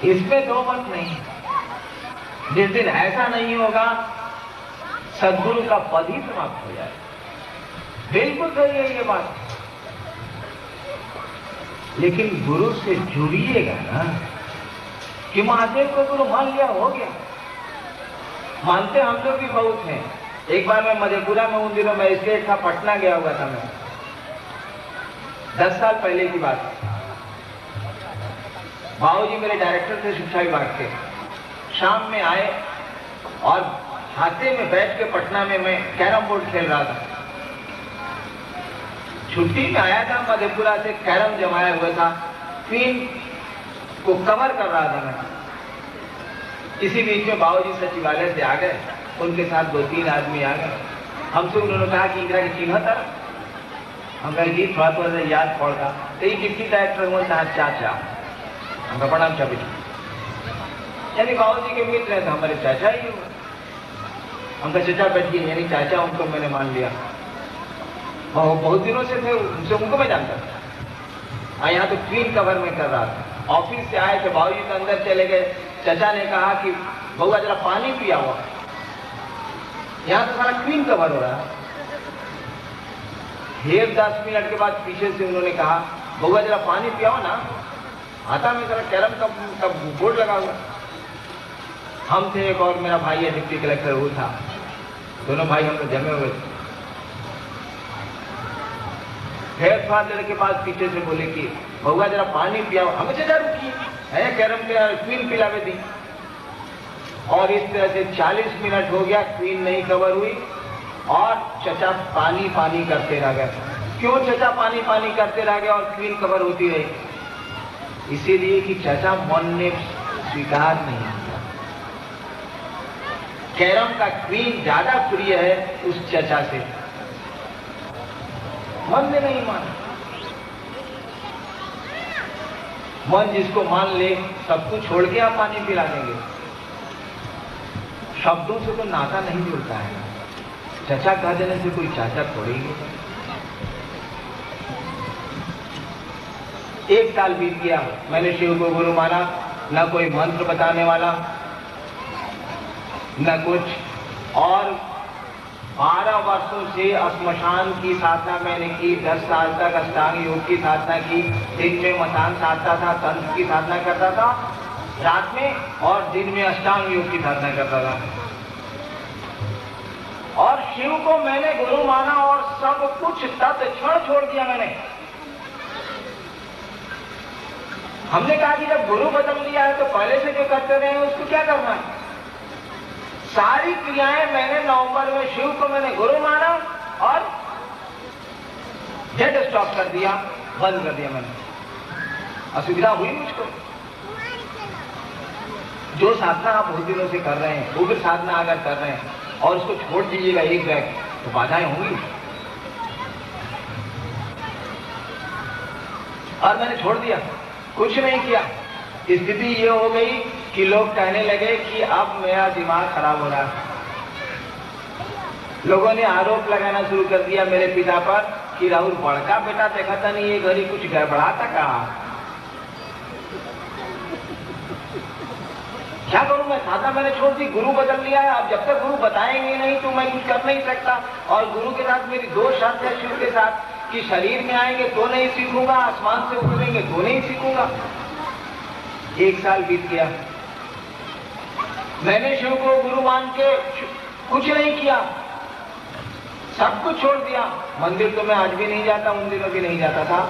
इसमें दो मत नहीं। जिस दिन ऐसा नहीं होगा सद्गुरु का पद ही समाप्त हो जाए। बिल्कुल सही है ये बात। लेकिन गुरु से जुड़िएगा ना कि महादेव को गुरु मान लिया, हो गया। मानते हम लोग भी बहुत हैं। एक बार मैं मधेपुरा में उन दिनों में स्टेट था, पटना गया हुआ था मैं, 10 साल पहले की बात। बाबूजी मेरे डायरेक्टर थे शिक्षा विभाग के। शाम में आए और हाथे में बैठ के पटना में मैं कैरम बोर्ड खेल रहा था। छुट्टी में आया था मधेपुरा से, कैरम जमाया हुआ था, क्वीन को कवर कर रहा था मैं। इसी बीच में बाबूजी सचिवालय से आ गए, उनके साथ 2-3 आदमी आ गए। हमसे उन्होंने कहा कि इंदिरा की चिन्ह था। हम कहे जी थोड़ा थोड़ा याद पड़ता। तो ये डिप्टी डायरेक्टर हुआ था चाचा, हम प्रणाम चाबी, यानी बाबूजी के मित्र हैं, तो हमारे चाचा ही हुआ। हम कहा चाचा बैठिए, यानी चाचा उनको मैंने मान लिया। बहुत दिनों से थे उनसे, उनको मैं जानता था। यहाँ तो क्वीन कवर में कर रहा था। ऑफिस से आए थे, बाबूजी तो अंदर चले गए। चाचा ने कहा कि बउआ जरा पानी पिया हुआ, यहाँ तो सारा क्वीन कवर हो रहा है। 10 मिनट के बाद पीछे से उन्होंने कहा बउआ जरा पानी पिया हो ना, आता में जरा कैरम का बोर्ड लगा हुआ। हम थे, एक और मेरा भाई है डिप्टी कलेक्टर, वो था। दोनों भाई हम लोग जमे हुए थे। फिर थोड़ा देर के बाद पीछे से बोले कि बउआ जरा पानी पिया हो। हमें चाचा रुकी है, कैरम के क्वीन पिलावे दी। और इस तरह से 40 मिनट हो गया, क्वीन नहीं कवर हुई और चचा पानी पानी करते रह गए। क्यों चचा पानी पानी करते रह गए और क्वीन कवर होती रही? इसीलिए कि चचा मन ने स्वीकार नहीं किया। कैरम का क्वीन ज्यादा प्रिय है उस चचा से, मन ने नहीं माना। मन जिसको मान ले सब कुछ छोड़ के आप पानी पिला देंगे। शब्दों से तो नाता नहीं जुड़ता है। चचा कह देने से कोई चाचा थोड़ी है। 1 साल बीत गया, मैंने शिव को गुरु माना, न कोई मंत्र बताने वाला न कुछ। और 12 वर्षों से श्मशान की साधना मैंने की। 10 साल तक अष्टांग योग की साधना की। दिन में मसान साधता था, तंत्र की साधना करता था रात में, और दिन में अष्टांग योग की साधना करता था। और शिव को मैंने गुरु माना और सब कुछ तत्क्षण छोड़ दिया मैंने। हमने कहा कि जब गुरु बदल लिया है तो पहले से जो करते रहे हैं उसको क्या करना है। सारी क्रियाएं मैंने नवंबर में शिव को मैंने गुरु माना और डेड स्टॉप कर दिया, बंद कर दिया मैंने। असुविधा हुई मुझको। जो साधना आप बहुत दिनों से कर रहे हैं, उग्र साधना अगर कर रहे हैं और उसको छोड़ दीजिएगा एक बैग, तो बाधाएं होंगी। और मैंने छोड़ दिया, कुछ नहीं किया। स्थिति ये हो गई कि लोग कहने लगे कि अब मेरा दिमाग खराब हो रहा है। लोगों ने आरोप लगाना शुरू कर दिया मेरे पिता पर कि राहुल बड़का बेटा देखा था नहीं, ये घड़ी कुछ गड़बड़ा था। कहा क्या करूं मैं? साधना मैंने छोड़ दी, गुरु बदल लिया है। अब जब तक गुरु बताएंगे नहीं तो मैं कुछ कर नहीं सकता। और गुरु के साथ मेरी 2 शर्त है शिव के साथ कि शरीर में आएंगे तो नहीं सीखूंगा, आसमान से उतरेंगे तो नहीं सीखूंगा। 1 साल बीत गया, मैंने शिव को गुरु मान के कुछ नहीं किया, सब कुछ छोड़ दिया। मंदिर तो मैं आज भी नहीं जाता, उन दिनों भी नहीं जाता था।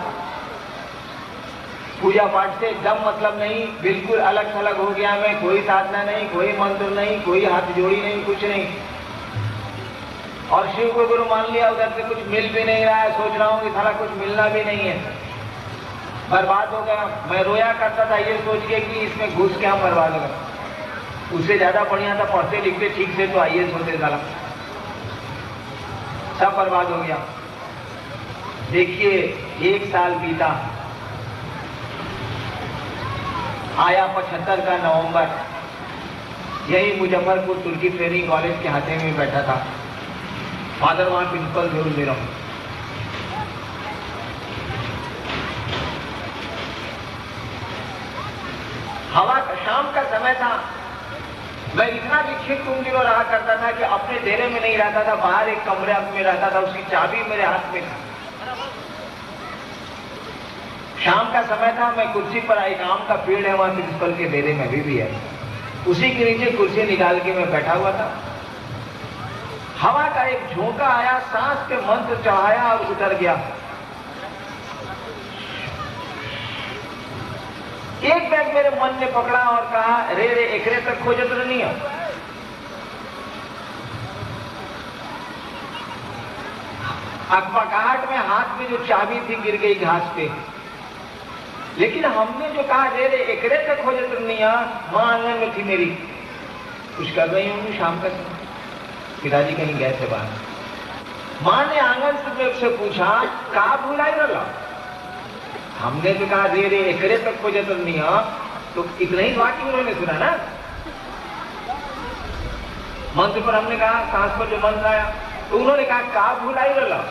पूजा पाठ से एकदम मतलब नहीं, बिल्कुल अलग थलग हो गया मैं। कोई साधना नहीं, कोई मंत्र नहीं, कोई हाथ जोड़ी नहीं, कुछ नहीं। और शिव को गुरु मान लिया, उधर से कुछ मिल भी नहीं रहा है। सोच रहा हूँ कि सारा कुछ मिलना भी नहीं है, बर्बाद हो गया। मैं रोया करता था ये सोच के कि इसमें घुस के हम बर्बाद हो गए। उससे ज्यादा बढ़िया था, पढ़ते लिखते ठीक से तो IAS होते साला। सब बर्बाद हो गया। देखिए 1 साल बीता, आया 75 का नवंबर, यही मुजफ्फरपुर तुर्की ट्रेनिंग कॉलेज के हाथे में बैठा था। फादर वहां प्रिंसिपल जरूर दे रहा हूं। हवा शाम का समय था। मैं इतना विक्षिप्त उन दिनों रहा करता था कि अपने डेरे में नहीं रहता था, बाहर एक कमरे में रहता था, उसकी चाबी मेरे हाथ में था। शाम का समय था, मैं कुर्सी पर, एक आम का पेड़ है वहां प्रिंसिपल के डेरे में अभी भी है, उसी के नीचे कुर्सी निकाल के मैं बैठा हुआ था। हवा का एक झोंका आया, सांस पे मंत्र चढ़ाया और उतर गया। एक बैग मेरे मन ने पकड़ा और कहा, रे रे एकरे तक खोजत नहीं है। अकबकाहट में हाथ में जो चाबी थी गिर गई घास पे। लेकिन हमने जो कहा, रे रे एकरे तक खोजत नहीं है, मां आंगन में थी मेरी, कुछ कर रही होंगी शाम का समय, पिताजी कहीं गए थे बाहर। मां ने आंगन से पूछा, कहा भूलाई रहा? हमने तो कहा, रे रे एकरे तक खोजत नहीं है, तो इतना ही वाक्य उन्होंने सुना ना। मंत्र पर हमने कहा, सांस पर जो मंत्र आया, तो उन्होंने कहा, कहा भूलाई रहा?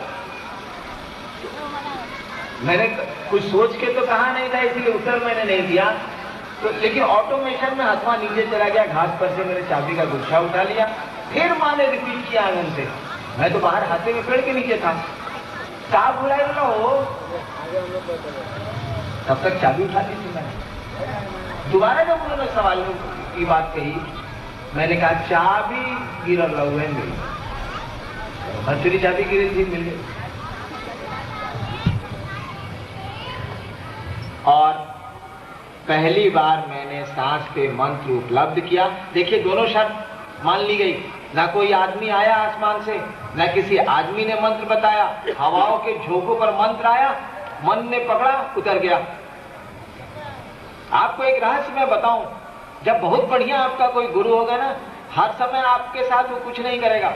मैंने कुछ सोच के तो कहा नहीं था, इसलिए उत्तर मैंने नहीं दिया। तो लेकिन ऑटोमेशन में हाथवा नीचे चला गया, घास पर से मेरे चाबी का गुच्छा उठा लिया। फिर मां ने रिपीट किया आंगन से, मैं तो बाहर हाथे में पेड़ के नीचे था, कहा भुलाए ना हो। तब तक चाबी उठा ली थी मैंने। दोबारा जब उन्होंने सवाल की बात कही, मैंने कहा, चाबी गिर रहा हुआ है मेरी, भंसुरी चाबी गिरी थी, मिल गई। और पहली बार मैंने सांस पे मंत्र उपलब्ध किया। देखिए, दोनों शर्त मान ली गई, ना कोई आदमी आया आसमान से, ना किसी आदमी ने मंत्र बताया, हवाओं के झोंकों पर मंत्र आया, मन ने पकड़ा, उतर गया। आपको एक रहस्य मैं बताऊं, जब बहुत बढ़िया आपका कोई गुरु होगा ना, हर समय आपके साथ वो कुछ नहीं करेगा,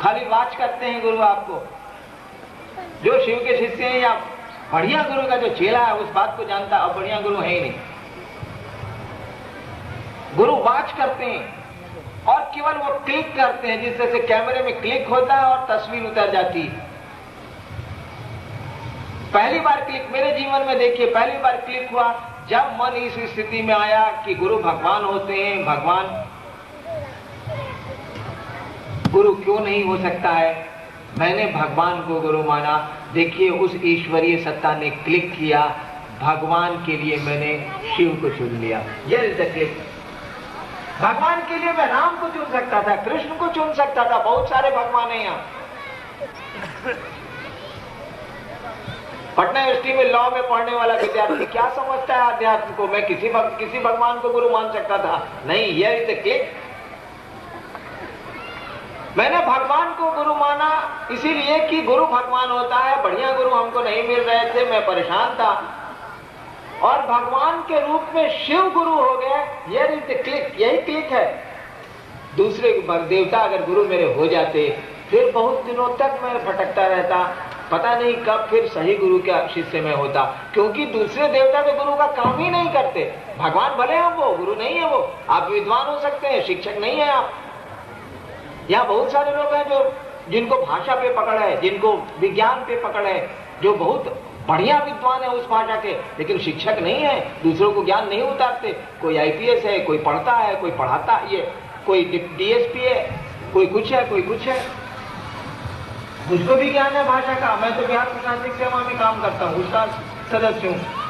खाली वाच करते हैं गुरु आपको। जो शिव के शिष्य हैं या बढ़िया गुरु का जो चेला है, उस बात को जानता, अब बढ़िया गुरु है ही नहीं। गुरु वाच करते हैं और केवल वो क्लिक करते हैं, जिससे से कैमरे में क्लिक होता है और तस्वीर उतर जाती है। पहली बार क्लिक मेरे जीवन में, देखिए, पहली बार क्लिक हुआ जब मन इस स्थिति में आया कि गुरु भगवान होते हैं, भगवान गुरु क्यों नहीं हो सकता है। मैंने भगवान को गुरु माना। देखिए, उस ईश्वरीय सत्ता ने क्लिक किया, भगवान के लिए मैंने शिव को चुन लिया। यह क्लिक। भगवान के लिए मैं राम को चुन सकता था, कृष्ण को चुन सकता था, बहुत सारे भगवान हैं यहाँ। पटना यूनिवर्सिटी में लॉ में पढ़ने वाला विद्यार्थी क्या समझता है अध्यात्म को? मैं किसी भगवान को गुरु मान सकता था, नहीं, यह क्लिक। मैंने भगवान को गुरु माना इसीलिए कि गुरु भगवान होता है, बढ़िया गुरु हमको नहीं मिल रहे थे, मैं परेशान था, और भगवान के रूप में शिव गुरु हो गए। यह क्लिक, यही क्लिक है। दूसरे देवता अगर गुरु मेरे हो जाते, फिर बहुत दिनों तक मैं भटकता रहता, पता नहीं कब फिर सही गुरु का शिष्य में होता, क्योंकि दूसरे देवता तो गुरु का काम ही नहीं करते। भगवान भले हैं, वो गुरु नहीं है। वो आप विद्वान हो सकते हैं, शिक्षक नहीं है आप। यहाँ बहुत सारे लोग हैं जिनको भाषा पे पकड़ है, जिनको विज्ञान पे पकड़ है, जो बहुत बढ़िया विद्वान है उस भाषा के, लेकिन शिक्षक नहीं है, दूसरों को ज्ञान नहीं उतारते। कोई आईपीएस है, कोई पढ़ता है, कोई पढ़ाता है, कोई डीएसपी है, कोई कुछ है, कोई कुछ है। मुझको भी ज्ञान है भाषा का, मैं तो बिहार प्रशासनिक सेवा में काम करता हूँ, उसका सदस्य हूँ।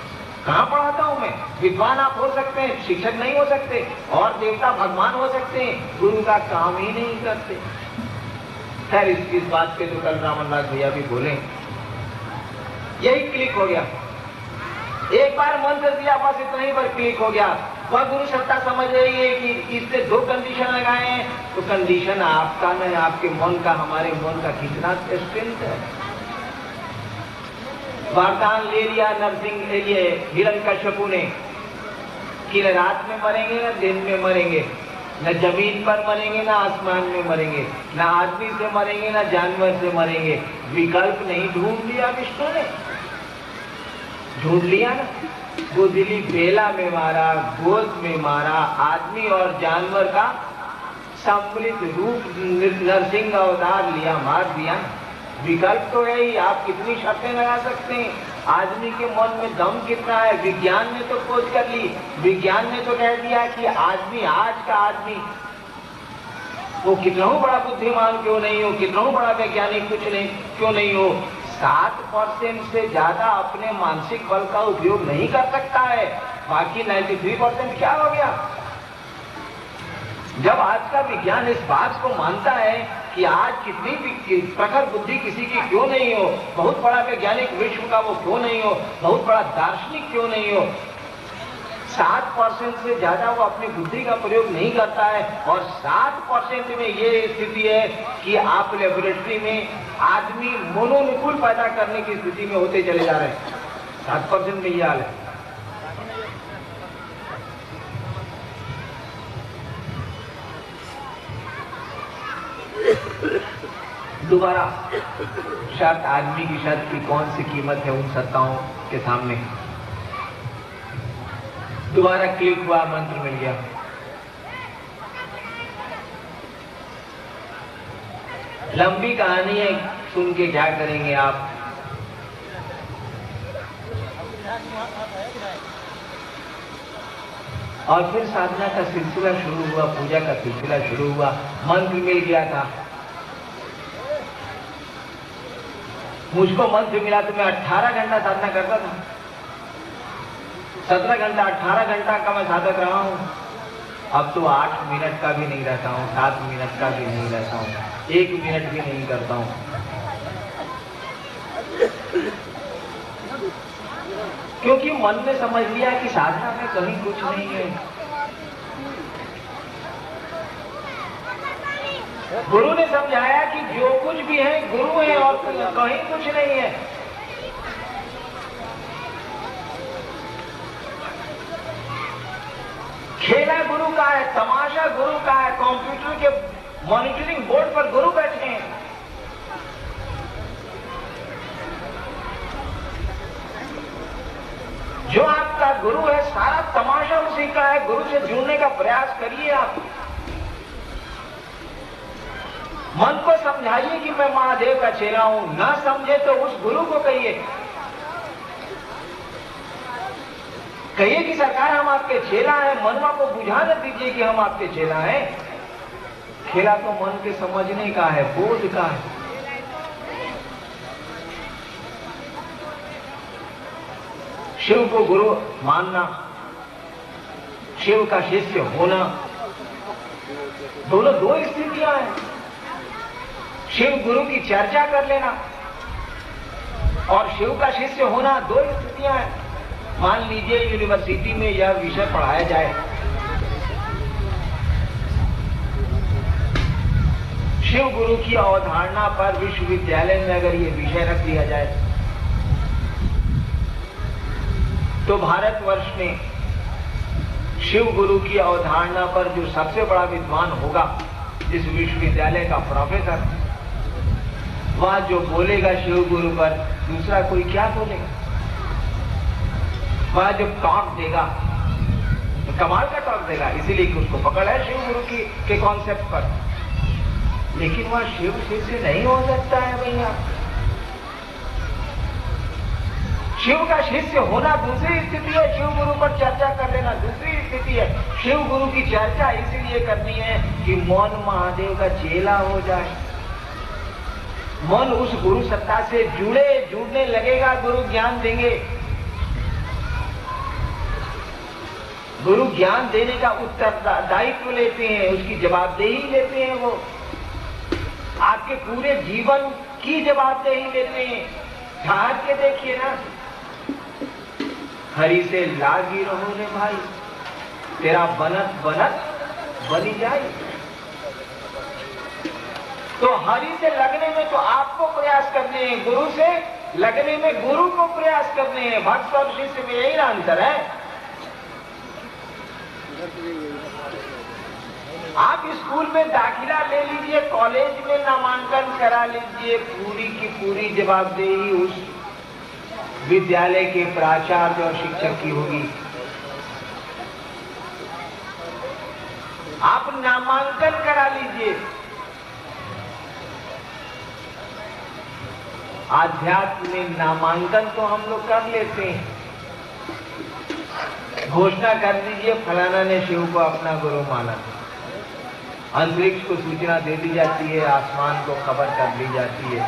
कहाँ पढ़ाता हूँ मैं? विद्वान आप हो सकते हैं, शिक्षक नहीं हो सकते, और देवता भगवान हो सकते हैं, गुरु का काम ही नहीं करते। खैर, इस बात पे तो कल रामन राज भैया भी बोले। यही क्लिक हो गया, एक बार मंत्र दिया, बस इतना ही पर क्लिक हो गया। वह गुरु सत्ता समझ रही है कि इससे दो कंडीशन लगाए हैं, तो कंडीशन आपका न आपके मन का, हमारे मन का कितना स्ट्रेंथ है। वरदान ले लिया नरसिंह, ये हिरण्यकश्यपु ने, कि न रात में मरेंगे न दिन में मरेंगे, न जमीन पर मरेंगे न आसमान में मरेंगे, न आदमी से मरेंगे न जानवर से मरेंगे। विकल्प नहीं ढूंढ लिया विष्णु ने, ढूंढ लिया ना। गोदिली बेला में मारा, गोद में मारा, आदमी और जानवर का सम्मिलित रूप नरसिंह अवतार लिया, मार दिया। विकल्प तो है ही, आप कितनी शर्तें लगा सकते हैं, आदमी के मन में दम कितना है। विज्ञान ने तो खोज कर ली, विज्ञान ने तो कह दिया कि आदमी, आज का आदमी, वो कितना बड़ा बुद्धिमान क्यों नहीं हो, कितना बड़ा वैज्ञानिक कुछ नहीं क्यों नहीं हो, 7% से ज्यादा अपने मानसिक बल का उपयोग नहीं कर सकता है। बाकी 93% क्या हो गया? जब आज का विज्ञान इस बात को मानता है कि आज कितनी भी प्रखर बुद्धि किसी की क्यों नहीं हो, बहुत बड़ा वैज्ञानिक विश्व का वो क्यों नहीं हो, बहुत बड़ा दार्शनिक क्यों नहीं हो, 7% से ज्यादा वो अपनी बुद्धि का प्रयोग नहीं करता है। और 7% में ये स्थिति है कि आप लेबोरेटरी में आदमी मनोनुकूल पैदा करने की स्थिति में होते चले जा रहे हैं। 7% में ये हाल है। दोबारा शर्त, आदमी की शर्त की कौन सी कीमत है उन सत्ताओं के सामने? दोबारा क्लिक हुआ, मंत्र मिल गया। लंबी कहानी है, सुन के क्या करेंगे आप? और फिर साधना का सिलसिला शुरू हुआ, पूजा का सिलसिला शुरू हुआ, मंत्र मिल गया था। मुझको मंत्र मिला तो मैं 18 घंटा साधना करता था। 17 घंटा 18 घंटा का मैं साधक रहा हूं। अब तो 8 मिनट का भी नहीं रहता हूं, 7 मिनट का भी नहीं रहता हूं, 1 मिनट भी नहीं करता हूं। क्योंकि मन ने समझ लिया कि साधना में कहीं कुछ नहीं है। गुरु ने समझाया कि जो कुछ भी है गुरु है और कहीं कुछ नहीं है। खेला गुरु का है, तमाशा गुरु का है, कंप्यूटर के मॉनिटरिंग बोर्ड पर गुरु बैठे हैं। जो आपका गुरु है, सारा तमाशा उसी का है। गुरु से जुड़ने का प्रयास करिए आप। मन को समझाइए कि मैं महादेव का चेला हूं, ना समझे तो उस गुरु को कहिए कि सरकार हम आपके चेला हैं। मनवा को बुझा न दीजिए कि हम आपके चेला हैं। खेला तो मन के समझने का है, बोध का है। शिव को गुरु मानना, शिव का शिष्य होना, दोनों दो स्थितियां हैं। शिव गुरु की चर्चा कर लेना और शिव का शिष्य होना, दो स्थितियां हैं। मान लीजिए यूनिवर्सिटी में यह विषय पढ़ाया जाए, शिव गुरु की अवधारणा पर विश्वविद्यालय में अगर यह विषय रख दिया जाए तो भारतवर्ष में शिव गुरु की अवधारणा पर जो सबसे बड़ा विद्वान होगा, इस विश्वविद्यालय का प्रोफेसर, वह जो बोलेगा शिव गुरु पर, दूसरा कोई क्या बोलेगा? वह जब टॉक देगा तो कमाल का टॉक देगा, इसीलिए कि उसको पकड़ है शिव गुरु के कॉन्सेप्ट पर। लेकिन वह शिव शिष्य नहीं हो सकता है भैया। शिव का शिष्य होना दूसरी स्थिति है, शिव गुरु पर चर्चा कर लेना दूसरी स्थिति है। शिव गुरु की चर्चा इसलिए करनी है कि मन महादेव का चेला हो जाए, मन उस गुरु सत्ता से जुड़ने लगेगा। गुरु ज्ञान देंगे, गुरु ज्ञान देने का उत्तरदायित्व लेते हैं, उसकी जवाबदेही लेते हैं। वो आपके पूरे जीवन की जवाबदेही लेते हैं। ठहर के देखिए ना, हरि से लागी रहो रे भाई, तेरा बनत बनत बनी जाए। तो हरि से लगने में तो आपको प्रयास करने हैं, गुरु से लगने में गुरु को प्रयास करने हैं। भक्त और शिष्य में यही अंतर है। आप स्कूल में दाखिला ले लीजिए, कॉलेज में नामांकन करा लीजिए, पूरी की पूरी जवाबदेही उस विद्यालय के प्राचार्य और शिक्षक की होगी। आप नामांकन करा लीजिए, आध्यात्म में नामांकन तो हम लोग कर लेते हैं, घोषणा कर दीजिए फलाना ने शिव को अपना गुरु माना, अंतरिक्ष को सूचना दे दी जाती है, आसमान को खबर कर दी जाती है।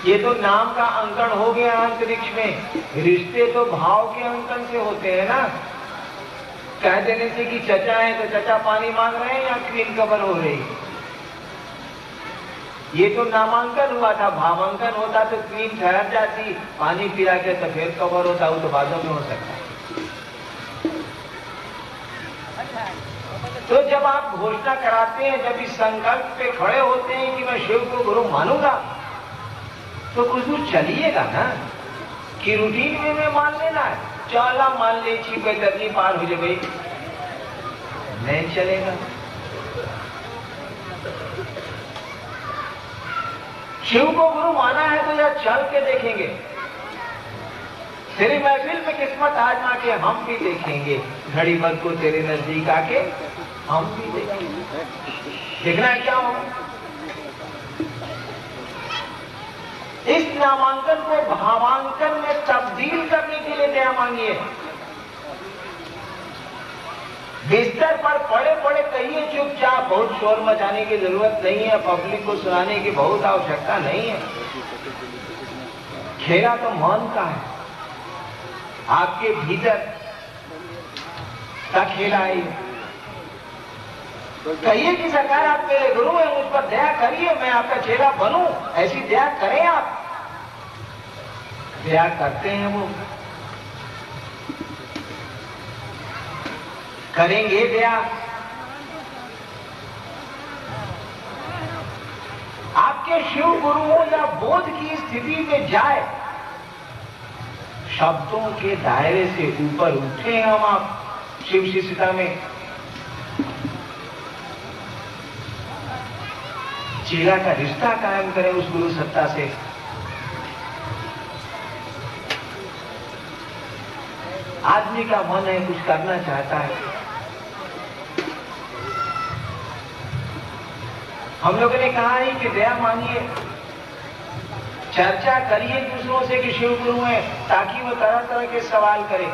ये तो नाम का अंकन हो गया अंतरिक्ष में। रिश्ते तो भाव के अंकन से होते हैं ना। कह देने से कि चचा है तो चचा पानी मांग रहे हैं या क्वीन कबर हो रही। ये तो नामांकन हुआ था, भावांकन होता तो क्वीन ठहर जाती, पानी पिला के तो फिर कबर होता, वो तो बादों में हो सकता। तो जब आप घोषणा कराते हैं, जब इस संकल्प पे खड़े होते हैं कि मैं शिव को गुरु मानूंगा, तो कुछ दूर चलिएगा ना, कि रूटीन में मैं मान लेना है, चला मान ले छिपे तरनी पार हो जाए, नहीं चलेगा। शिव को गुरु माना है तो यह चल के देखेंगे, तेरी महफिल में किस्मत आजमा के हम भी देखेंगे, घड़ी भर को तेरे नजदीक आके हम भी देखेंगे। देखना है क्या होगा। इस नामांकन को भावांकन में तब्दील करने के लिए दया मांगिए। बिस्तर पर पड़े पड़े कहिए चुपचाप, बहुत शोर मचाने की जरूरत नहीं है, पब्लिक को सुनाने की बहुत आवश्यकता नहीं है। खेला तो मन का है, आपके भीतर का खेला है। कहिए कि सरकार आप मेरे गुरु हैं, मुझ पर दया करिए, मैं आपका चेला बनूं, ऐसी दया करें आप। दया करते हैं वो, करेंगे दया। आपके शिव गुरुओं या बोध की स्थिति में जाए, शब्दों के दायरे से ऊपर उठे हम आप शिव शिष्यता में। चेला का रिश्ता कायम करें उस गुरु सत्ता से। आदमी का मन है, कुछ करना चाहता है। हम लोगों ने कहा है कि दया मांगिए, चर्चा करिए दूसरों से कि शिव गुरु है, ताकि वो तरह तरह के सवाल करे।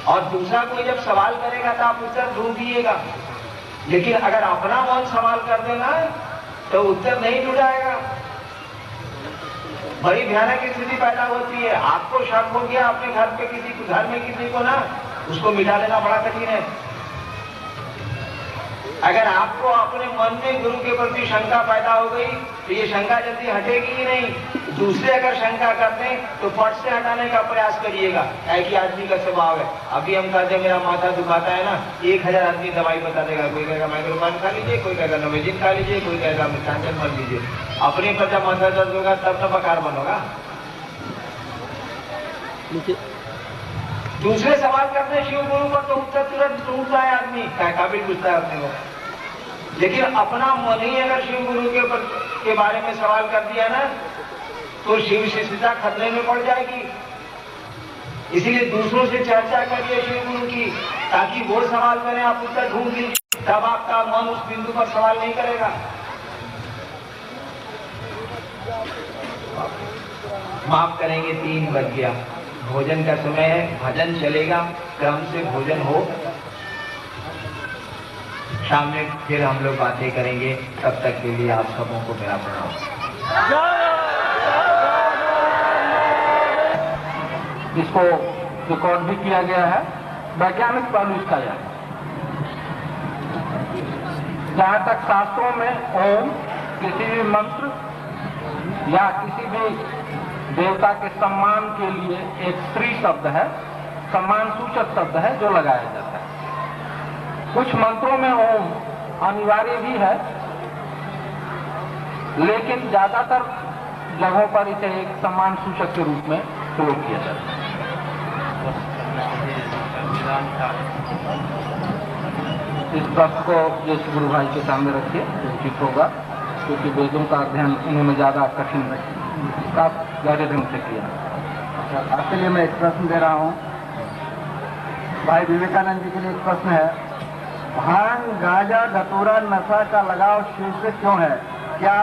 और दूसरा कोई जब सवाल करेगा तो आप उत्तर ढूंढिएगा, लेकिन अगर अपना मन सवाल कर देना तो उत्तर नहीं ढूंढाएगा। बड़ी भयानक स्थिति पैदा होती है। आपको शक हो गया अपने घर पे घर में किसी को ना, उसको मिटा लेना बड़ा कठिन है। अगर आपको अपने मन में गुरु के प्रति शंका पैदा हो गई तो ये शंका जल्दी हटेगी ही नहीं। दूसरे अगर शंका करते हैं तो फट से हटाने का प्रयास करिएगा, ऐसी आदमी का स्वभाव है। अभी हम कहते हैं मेरा माथा दुखाता है ना, 1000 आदमी दवाई बता देगा। कोई कहेगा माइक्रोपान खा लीजिए, कोई कहेगा नोवेजिन खा लीजिए, कोई कहेगा मिथांजन मत लीजिए। अपने पर जब माथा दर्द होगा तब तो बकार बनोगा। दूसरे सवाल करते हैं शिव गुरु पर तो उत्तर तुरंत ढूंढता है आदमी, काबिल पूछता है अपने को। लेकिन अपना मन ही अगर शिव गुरु के बारे में सवाल कर दिया ना, तो शिव शिष्यता खतरे में पड़ जाएगी। इसीलिए दूसरों से चर्चा करिए शिव गुरु की, ताकि वो सवाल करें, आप उत्तर ढूंढ लीजिए, तब आपका मन उस बिंदु पर सवाल नहीं करेगा। माफ करेंगे 3 बज गया, भोजन का समय है, भजन चलेगा, क्रम से भोजन हो। शाम में फिर हम लोग बातें करेंगे। तब तक के लिए आप सबों को मेरा प्रणाम। इसको रिकॉर्ड भी किया गया है, वैज्ञानिक पहलू इसका यह। जहां तक शास्त्रों में ओम किसी भी मंत्र या किसी भी देवता के सम्मान के लिए एक श्री शब्द है, सम्मान सूचक शब्द है जो लगाया जाता है। कुछ मंत्रों में ओम अनिवार्य भी है, लेकिन ज्यादातर जगहों पर इसे एक सम्मान सूचक के रूप में प्रयोग किया जाता है। इस प्रश्न को जैसे गुरु भाई के सामने रखिए तो उचित होगा, क्योंकि वेदों का अध्ययन उन्होंने ज्यादा कठिन गहरे ढंग से किया। आपके लिए मैं एक प्रश्न दे रहा हूँ। भाई विवेकानंद जी के लिए एक प्रश्न है, भांग गांजा धतूरा नशा का लगाव शिव से क्यों है? क्या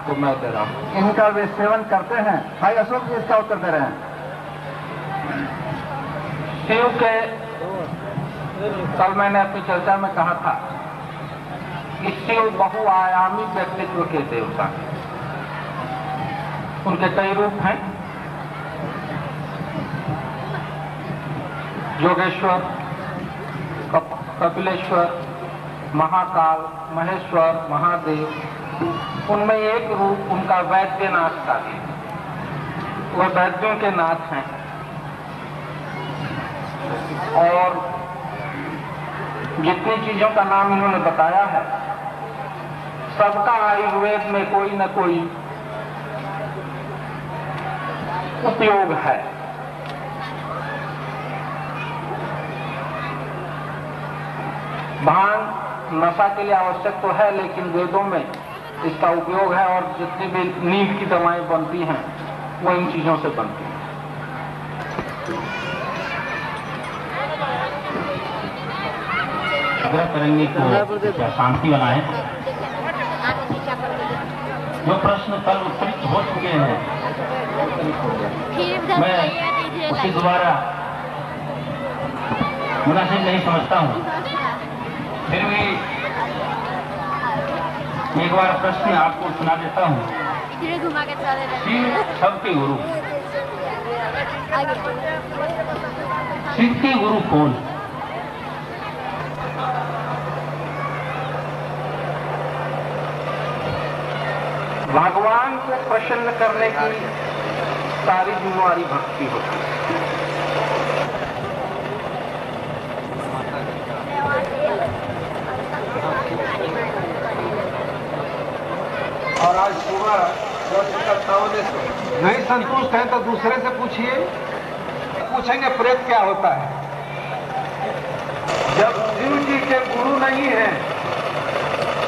आपको मैं दे रहा हूँ। इनका वे सेवन करते हैं? भाई अशोक जी इसका उत्तर दे रहे हैं। शिव के, कल मैंने अपनी चर्चा में कहा था कि शिव बहुआयामी व्यक्तित्व के देवता हैं। उनके कई रूप हैं। योगेश्वर, कपिलेश्वर, महाकाल, महेश्वर, महादेव। उनमें एक रूप उनका वैद्यनाथ का भी, वह वैद्यों के नाथ हैं। और जितनी चीजों का नाम इन्होंने बताया है, सबका आयुर्वेद में कोई न कोई उपयोग है। भांग नशा के लिए आवश्यक तो है, लेकिन वेदों में इसका उपयोग है। और जितनी भी नींद की दवाएं बनती हैं वो इन चीजों से बनती हैं। आग्रह करेंगे कि शांति बनाए। जो प्रश्न कल उत्तरित हो चुके हैं मैं उसके द्वारा मुनासिब नहीं समझता हूँ। फिर भी एक बार प्रश्न आपको सुना देता हूँ। शिव सबके गुरु, शिव के गुरु कौन? भगवान को प्रसन्न करने की सारी जिम्मेवारी भक्ति होती है। और आज सुबह नहीं संतुष्ट है तो दूसरे से पूछिए। पूछेंगे प्रेत क्या होता है। जब शिव जी के गुरु नहीं है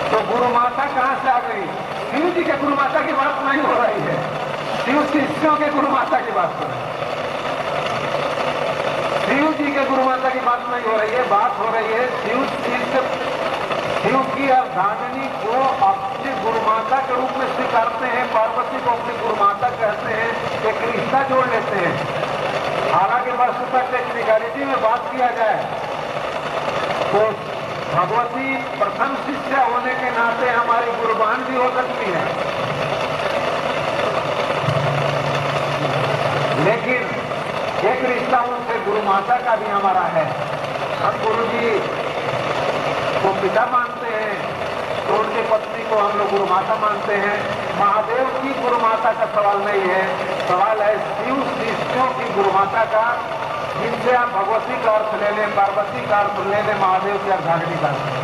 तो गुरु माता कहां से आ गई? शिव जी के गुरु माता की बात नहीं हो रही है, शिव शिष्यों के गुरु माता की बात हो रही है। शिव जी के गुरु माता की बात नहीं हो रही है, बात हो रही है शिव शिष्य, शिव की अर्धांगिनी को अपनी गुरु माता के रूप में स्वीकारते हैं, पार्वती को अपनी गुरु माता कहते हैं, एक रिश्ता जोड़ लेते हैं। हालांकि वस्तुतः टेक्निकलिटी में बात किया जाए तो भगवती प्रथम शिष्या होने के नाते हमारी गुरुबान भी हो सकती है, लेकिन एक रिश्ता उनसे गुरु माता का भी हमारा है। हम गुरु जी को पिता मानते हैं तो उनकी पत्नी को हम लोग गुरु माता मानते हैं। महादेव की गुरु माता का सवाल नहीं है, सवाल है शिव शिष्यों की गुरु माता का, जिनसे आप भगवती का अर्थ ले लें, पार्वती का अर्थ ले लें, महादेव की अर्धांगिनी का अर्थ।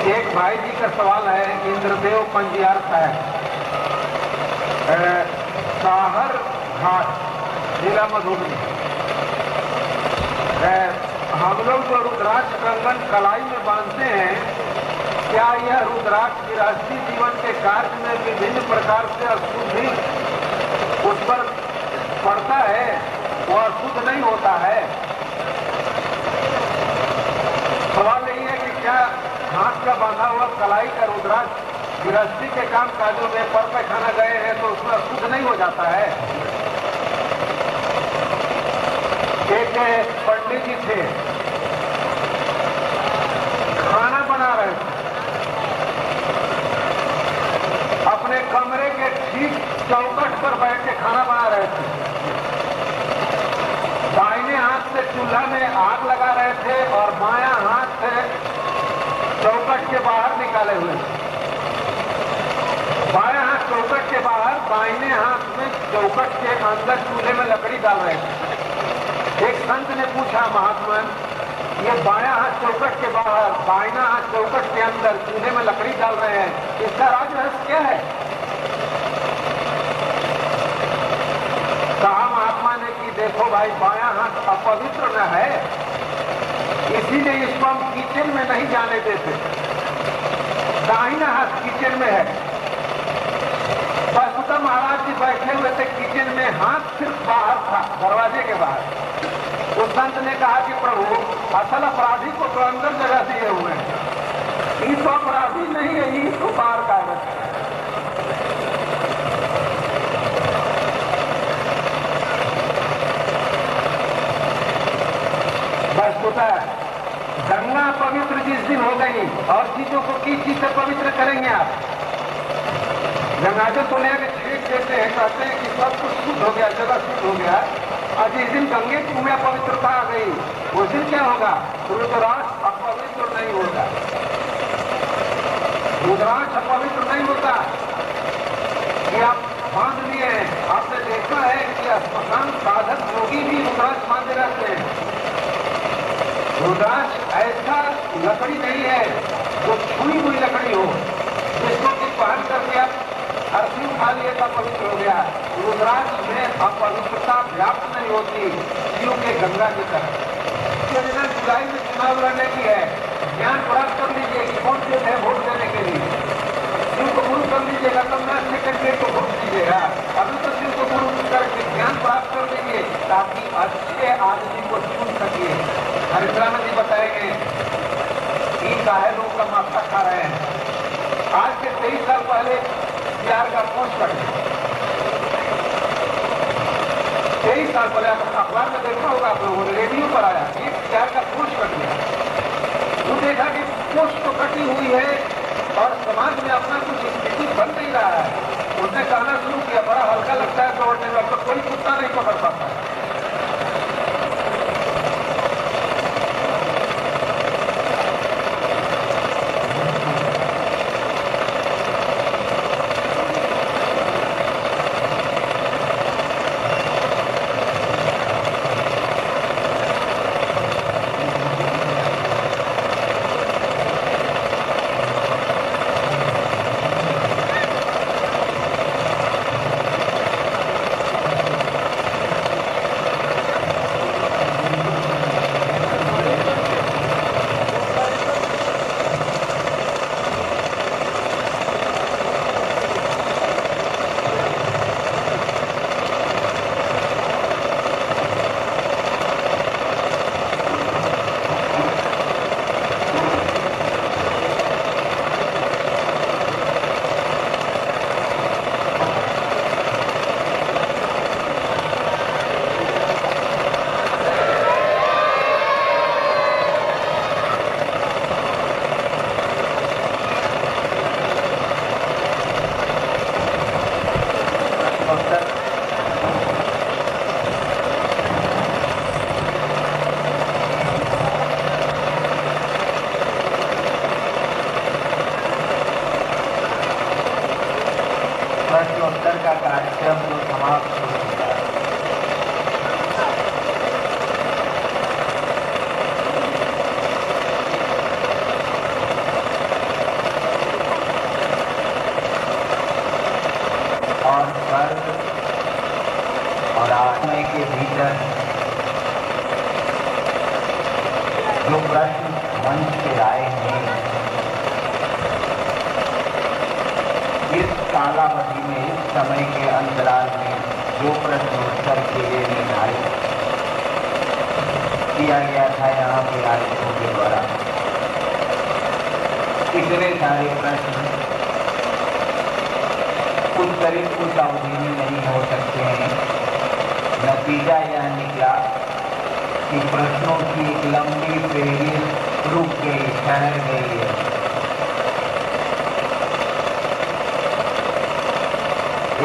एक भाई जी का सवाल है, इंद्रदेव पंजियार साहब, साहर घाट, जिला मधुबनी। हम लोग जो रुद्राक्ष कंगन कलाई में बांधते हैं, क्या यह रुद्राक्ष गृहस्थी जीवन के कार्य में विभिन्न प्रकार से अशुद्धि उस पर पड़ता है, वो अशुद्ध नहीं होता है? सवाल यही है कि क्या हाथ का बांधा हुआ कलाई का रुद्राक्ष गृहस्थी के काम काजों में पर पैखाना गए हैं तो उसमें अशुद्ध नहीं हो जाता है? एक पंडित जी थे, खाना बना रहे थे, अपने कमरे के ठीक चौखट पर बैठ के खाना बना रहे थे। दाहिने हाथ से चूल्हा में आग लगा रहे थे और बायां हाथ से चौखट के बाहर निकाले हुए। बायां हाथ चौखट के बाहर, दाहिने हाथ में चौखट के अंदर चूल्हे में लकड़ी डाल रहे थे। एक संत ने पूछा, महात्मा ये बायां हाथ चौखट के बाहर, दाहिना हाथ चौखट के अंदर चूल्हे में लकड़ी डाल रहे हैं, इसका राज रहस्य क्या है? कहा महात्मा ने कि देखो भाई, बायां हाथ अपवित्र न है, इसीलिए इसको हम किचन में नहीं जाने देते। दाहिना हाथ किचन में है। वसुधा महाराज जी बैठे हुए थे किचन में, हाथ सिर्फ बाहर था, दरवाजे के बाहर। उस संत ने कहा कि प्रभु, असल अपराधी को तो अंदर जगह दिए हुए हैं, ये तो अपराधी नहीं है, ये तो बाहर कागज है। वस्तुतः गंगा पवित्र जिस दिन हो गई, और चीजों को किस चीज से पवित्र करेंगे आप? गंगाजल तो लेकर छीट देते हैं, कहते हैं कि सब कुछ शुद्ध हो गया, जगह शुद्ध हो गया। और जिस दिन गंगे में पवित्रता आ गई, उस दिन क्या होगा? रुद्राक्ष अपवित्र नहीं होता, रुद्राक्ष अपवित्र नहीं होता। कि आप बांध लिए हैं, आपने देखा है कि स्मशान साधक योगी भी रुद्राक्ष बांधे रहते हैं। रुद्राक्ष ऐसा लकड़ी नहीं है जो छुई हुई लकड़ी हो, जिसको कि पहन करके आप अर्थी उठा लिए तो पवित्र हो गया। रुद्राक्ष में अपवित्रता व्याप्त नहीं होती, शिव के गंगा की तरह। जुलाई में चुनाव लड़ने की है, ज्ञान प्राप्त कर लीजिए कि कौन से है वोट देने के लिए। शिव को गुरु कर लीजिएगा तब ना सेक्रेटरी को वोट दीजिएगा। अभी तो शिव को गुरु करके ज्ञान प्राप्त कर लीजिए ताकि अच्छे आदमी को चुन सकिए। हरिद्रानंद जी बताएंगे कि काहे लोग का माथा खा रहे हैं। आज से 23 साल पहले प्यार का पोस्ट कर 23 साल पहले आप अखबार में देखा होगा, आप लोगों ने रेडियो पर आया, एक प्यार का पोस्ट कट गया। वो देखा कि पोस्ट तो कटी हुई है और समाज में अपना कुछ स्थिति बन नहीं रहा है। उसने कहना शुरू किया, बड़ा हल्का लगता है दौड़ने में, तो कोई कुत्ता नहीं पकड़ पाता है। प्रश्नोत्तर का कार्यक्रम जो समाप्त हो चुका है। और स्वर्ग और आत्मा के भीतर जो प्रश्न मंच पे आए हैं, इस कालावधि में, इस समय के अंतराल में जो प्रश्नोत्तर के लिए निर्धारित किया गया था यहाँ के आयोजकों के द्वारा, इतने सारे प्रश्न उत्तरित उस अवधि में नहीं हो सकते हैं। नतीजा यह निकला कि प्रश्नों की एक लंबी फेरी रुक गई, ठहर गई है।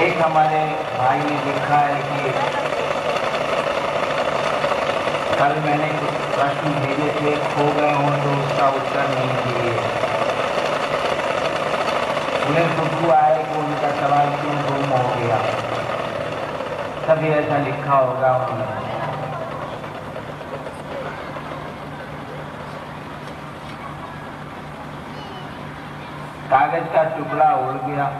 एक हमारे भाई ने लिखा है कि कल मैंने कुछ प्रश्न भेजे थे, खो गए हों तो उसका उत्तर नहीं दिए। उन्हें दुख हुआ है कि उनका सवाल क्यों गुम हो गया। तभी ऐसा लिखा होगा उन्होंने। कागज का टुकड़ा उड़ गया।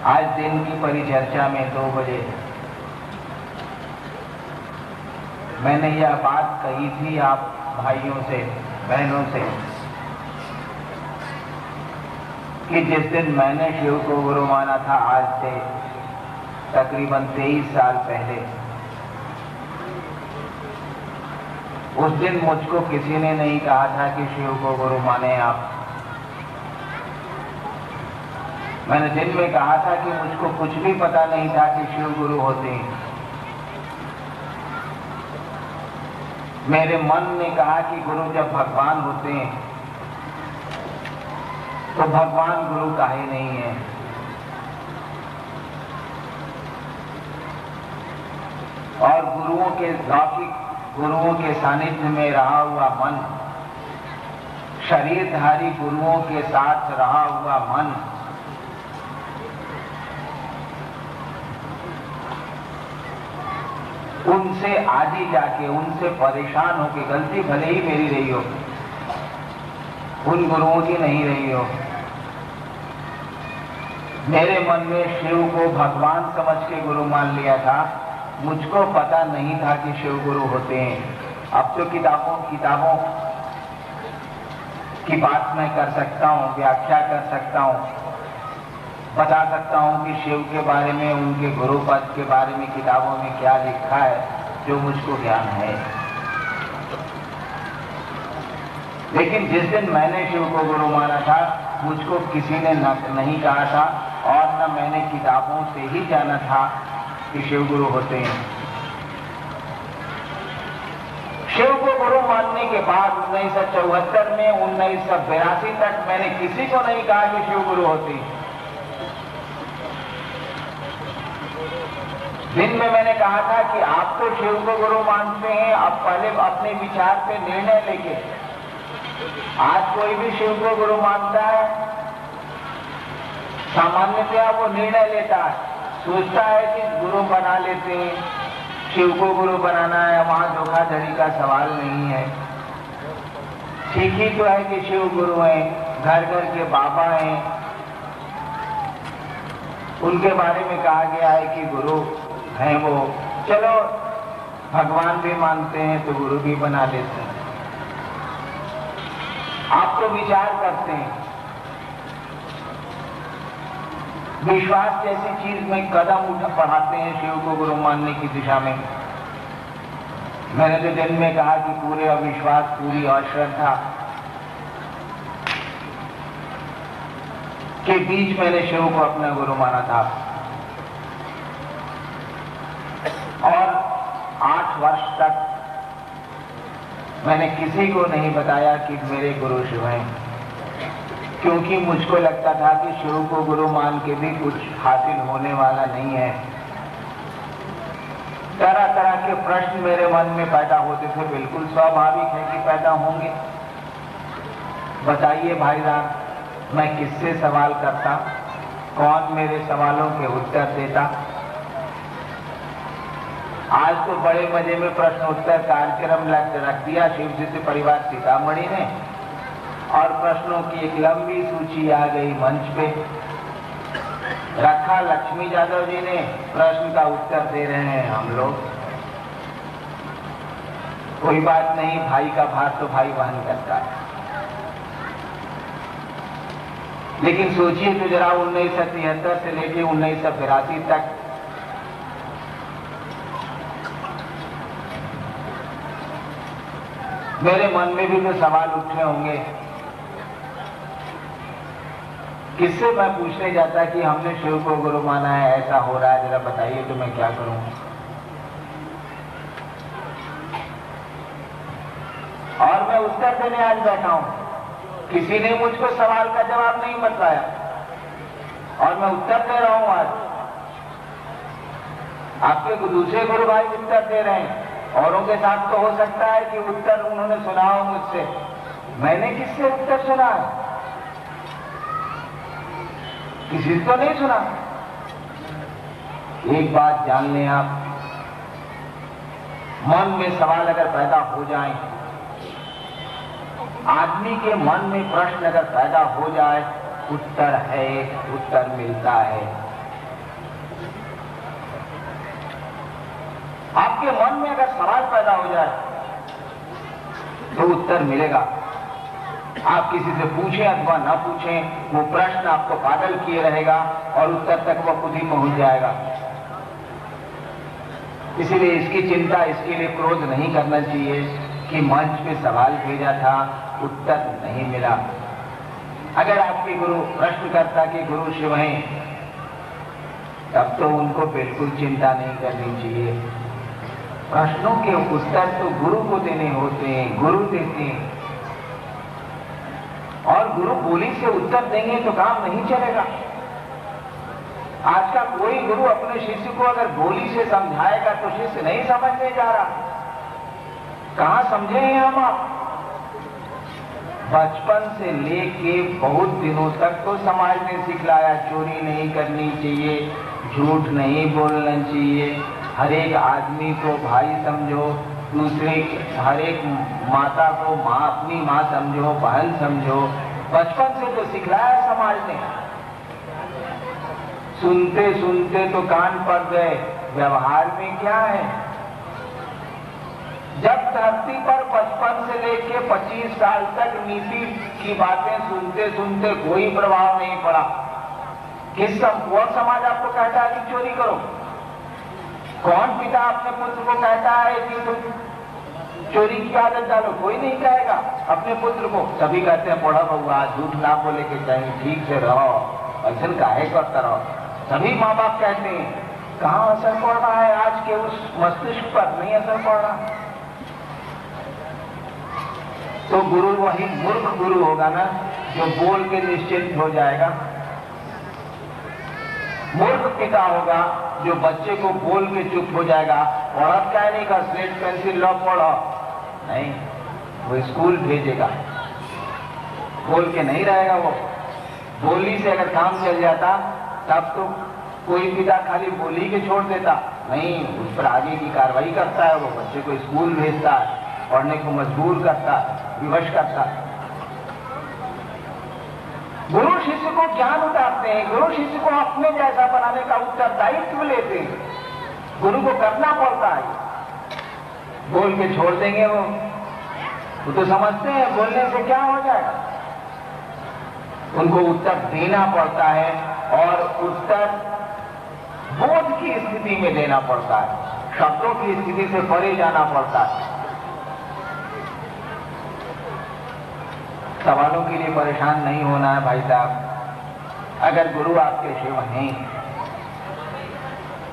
आज दिन की परिचर्चा में 2 बजे मैंने यह बात कही थी आप भाइयों से, बहनों से, कि जिस दिन मैंने शिव को गुरु माना था, आज से तकरीबन 23 साल पहले, उस दिन मुझको किसी ने नहीं कहा था कि शिव को गुरु माने आप। मैंने दिन में कहा था कि मुझको कुछ भी पता नहीं था कि शिव गुरु होते हैं। मेरे मन ने कहा कि गुरु जब भगवान होते हैं तो भगवान गुरु काहे नहीं है। और गुरुओं के लौकिक गुरुओं के सानिध्य में रहा हुआ मन, शरीरधारी गुरुओं के साथ रहा हुआ मन, उनसे आगे जाके उनसे परेशान होके, गलती भले ही मेरी रही हो, उन गुरुओं की नहीं रही हो, मेरे मन में शिव को भगवान समझ के गुरु मान लिया था। मुझको पता नहीं था कि शिव गुरु होते हैं। अब तो किताबों की बात मैं कर सकता हूँ, व्याख्या कर सकता हूँ, बता सकता हूँ कि शिव के बारे में, उनके गुरु पद के बारे में किताबों में क्या लिखा है, जो मुझको ज्ञान है। लेकिन जिस दिन मैंने शिव को गुरु माना था, मुझको किसी ने नहीं कहा था और न मैंने किताबों से ही जाना था कि शिव गुरु होते हैं। शिव को गुरु मानने के बाद 1974 में 1982 तक मैंने किसी को नहीं कहा कि शिव गुरु होते हैं। दिन में मैंने कहा था कि आप तो शिव को गुरु मानते हैं, अब पहले अपने विचार पे निर्णय लेके, आज कोई भी शिव को गुरु मानता है, सामान्यतया वो निर्णय लेता है, सोचता है कि गुरु बना लेते हैं, शिव को गुरु बनाना है, वहां धोखाधड़ी का सवाल नहीं है। ठीक ही तो है कि शिव गुरु हैं, घर घर के बाबा हैं, उनके बारे में कहा गया है कि गुरु हैं वो, चलो भगवान भी मानते हैं तो गुरु भी बना लेते हैं। आप तो विचार करते हैं, विश्वास जैसी चीज में कदम बढ़ाते हैं शिव को गुरु मानने की दिशा में। मैंने तो दिन में कहा कि पूरे अविश्वास, पूरी अश्रद्धा के बीच मैंने शिव को अपना गुरु माना था। और 8 वर्ष तक मैंने किसी को नहीं बताया कि मेरे गुरु शिव हैं, क्योंकि मुझको लगता था कि शिव को गुरु मान के भी कुछ हासिल होने वाला नहीं है। तरह तरह के प्रश्न मेरे मन में पैदा होते थे, बिल्कुल स्वाभाविक है कि पैदा होंगे। बताइए भाईजान, मैं किससे सवाल करता, कौन मेरे सवालों के उत्तर देता। आज तो बड़े मजे में प्रश्न उत्तर कार्यक्रम रख दिया शिव सिद्ध परिवार सीतामढ़ी ने, और प्रश्नों की एक लंबी सूची आ गई मंच पे। रखा लक्ष्मी यादव जी ने, प्रश्न का उत्तर दे रहे हैं हम लोग। कोई बात नहीं, भाई का भार तो भाई वहन करता है। लेकिन सोचिए तो जरा, 1973 से लेके 1982 तक मेरे मन में भी तो सवाल उठे होंगे। किससे मैं पूछने जाता कि हमने शिव को गुरु माना है, ऐसा हो रहा है, जरा बताइए तो मैं क्या करूं। और मैं उत्तर देने आज बैठा हूं, किसी ने मुझको सवाल का जवाब नहीं बताया और मैं उत्तर दे रहा हूं। आज आपके दूसरे गुरु भाई उत्तर दे रहे हैं, औरों के साथ तो हो सकता है कि उत्तर उन्होंने सुना हो मुझसे, मैंने किससे उत्तर सुना है? किसी को नहीं सुना। एक बात जान लें आप, मन में सवाल अगर पैदा हो जाए, आदमी के मन में प्रश्न अगर पैदा हो जाए, उत्तर है, उत्तर मिलता है। आप आपके मन में अगर सवाल पैदा हो जाए तो उत्तर मिलेगा। आप किसी से पूछें अथवा ना पूछें, वो प्रश्न आपको पागल किए रहेगा और उत्तर तक वो खुद ही पहुंच जाएगा। इसीलिए इसकी चिंता, इसके लिए क्रोध नहीं करना चाहिए कि मंच पे सवाल भेजा था, उत्तर नहीं मिला। अगर आपके गुरु प्रश्नकर्ता के गुरु शिव हैं, तब तो उनको बिल्कुल चिंता नहीं करनी चाहिए। प्रश्नों के उत्तर तो गुरु को देने होते हैं, गुरु देते हैं। और गुरु बोली से उत्तर देंगे तो काम नहीं चलेगा। आज का कोई गुरु अपने शिष्य को अगर बोली से समझाएगा तो शिष्य नहीं समझने जा रहा। कहां समझे हैं हम आप? बचपन से लेके बहुत दिनों तक तो समाज ने सिखलाया, चोरी नहीं करनी चाहिए, झूठ नहीं बोलना चाहिए, हर एक आदमी को भाई समझो, दूसरे हर एक माता को माँ, अपनी माँ समझो, बहन समझो। बचपन से तो सिखलाया समाज ने। सुनते सुनते तो कान पड़ गए, व्यवहार में क्या है? जब धरती पर बचपन से लेके 25 साल तक नीति की बातें सुनते सुनते कोई प्रभाव नहीं पड़ा, कौन समाज आपको कहता है कि चोरी करो? कौन पिता अपने पुत्र को कहता है कि तुम चोरी की आदत डालो? कोई नहीं कहेगा अपने पुत्र को। सभी कहते हैं पढ़ो बउआ, झूठ ना बोले के चाहिए, ठीक से रहो, ऐसा काहे करता रहो। सभी माँ बाप कहते हैं। कहाँ असर पड़ रहा है आज के उस मस्तिष्क पर? नहीं असर पड़ रहा। तो गुरु वही मूर्ख गुरु होगा ना, जो बोल के निश्चिंत हो जाएगा। मूर्ख पिता होगा जो बच्चे को बोल के चुप हो जाएगा। पढ़त क्या नहीं का, स्लेट पेंसिल लो पढ़ो, नहीं, वो स्कूल भेजेगा। बोल के नहीं रहेगा। वो बोली से अगर काम चल जाता तब तो कोई पिता खाली बोली के छोड़ देता, नहीं, उस पर आगे की कार्रवाई करता है। वो बच्चे को स्कूल भेजता है, पढ़ने को मजबूर करता, विवश करता। गुरु शिष्य को ज्ञान उतारते हैं, गुरु शिष्य को अपने जैसा बनाने का उत्तरदायित्व लेते हैं। गुरु को करना पड़ता है। बोल के छोड़ देंगे वो तो समझते हैं बोलने से क्या हो जाएगा। उनको उत्तर देना पड़ता है और उत्तर बोध की स्थिति में देना पड़ता है, शब्दों की स्थिति से परे जाना पड़ता है। सवालों के लिए परेशान नहीं होना है भाई साहब। अगर गुरु आपके शिव हैं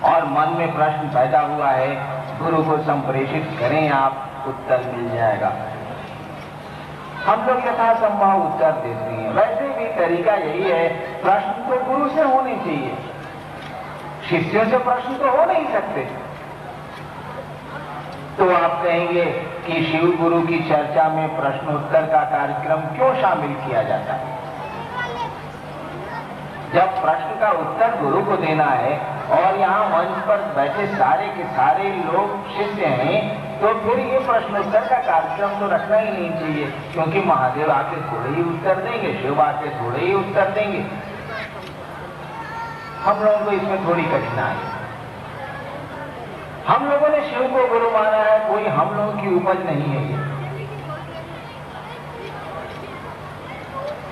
और मन में प्रश्न पैदा हुआ है, गुरु को संप्रेषित करें आप, उत्तर मिल जाएगा। हम लोग यथासंभव उत्तर देते हैं। वैसे भी तरीका यही है, प्रश्न तो गुरु से होने चाहिए, शिष्यों से प्रश्न तो हो नहीं सकते। तो आप कहेंगे कि शिव गुरु की चर्चा में प्रश्नोत्तर का कार्यक्रम क्यों शामिल किया जाता है? जब प्रश्न का उत्तर गुरु को देना है और यहाँ मंच पर बैठे सारे के सारे लोग शिष्य हैं, तो फिर ये प्रश्नोत्तर का कार्यक्रम तो रखना ही नहीं चाहिए, क्योंकि महादेव आके थोड़े ही उत्तर देंगे, शिव आके थोड़े ही उत्तर देंगे। हम लोगों को इसमें थोड़ी कठिनाई है। हम लोगों ने शिव को गुरु माना है, कोई हम लोगों की उपज नहीं है ये।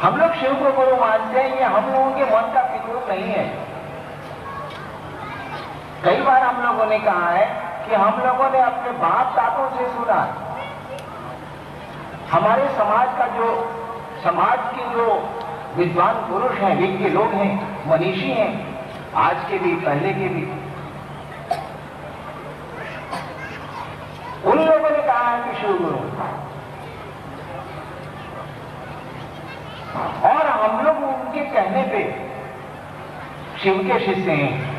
हम लोग शिव को गुरु मानते हैं, ये हम लोगों के मन का विद्रूप नहीं है। कई बार हम लोगों ने कहा है कि हम लोगों ने अपने बाप दादों से सुना, हमारे समाज के जो विद्वान पुरुष हैं, विज्ञ लोग हैं, मनीषी हैं, आज के भी पहले के भी, उन लोगों ने कहा है कि शिव गुरु, और हम लोग उनके कहने पे शिव के शिष्य हैं।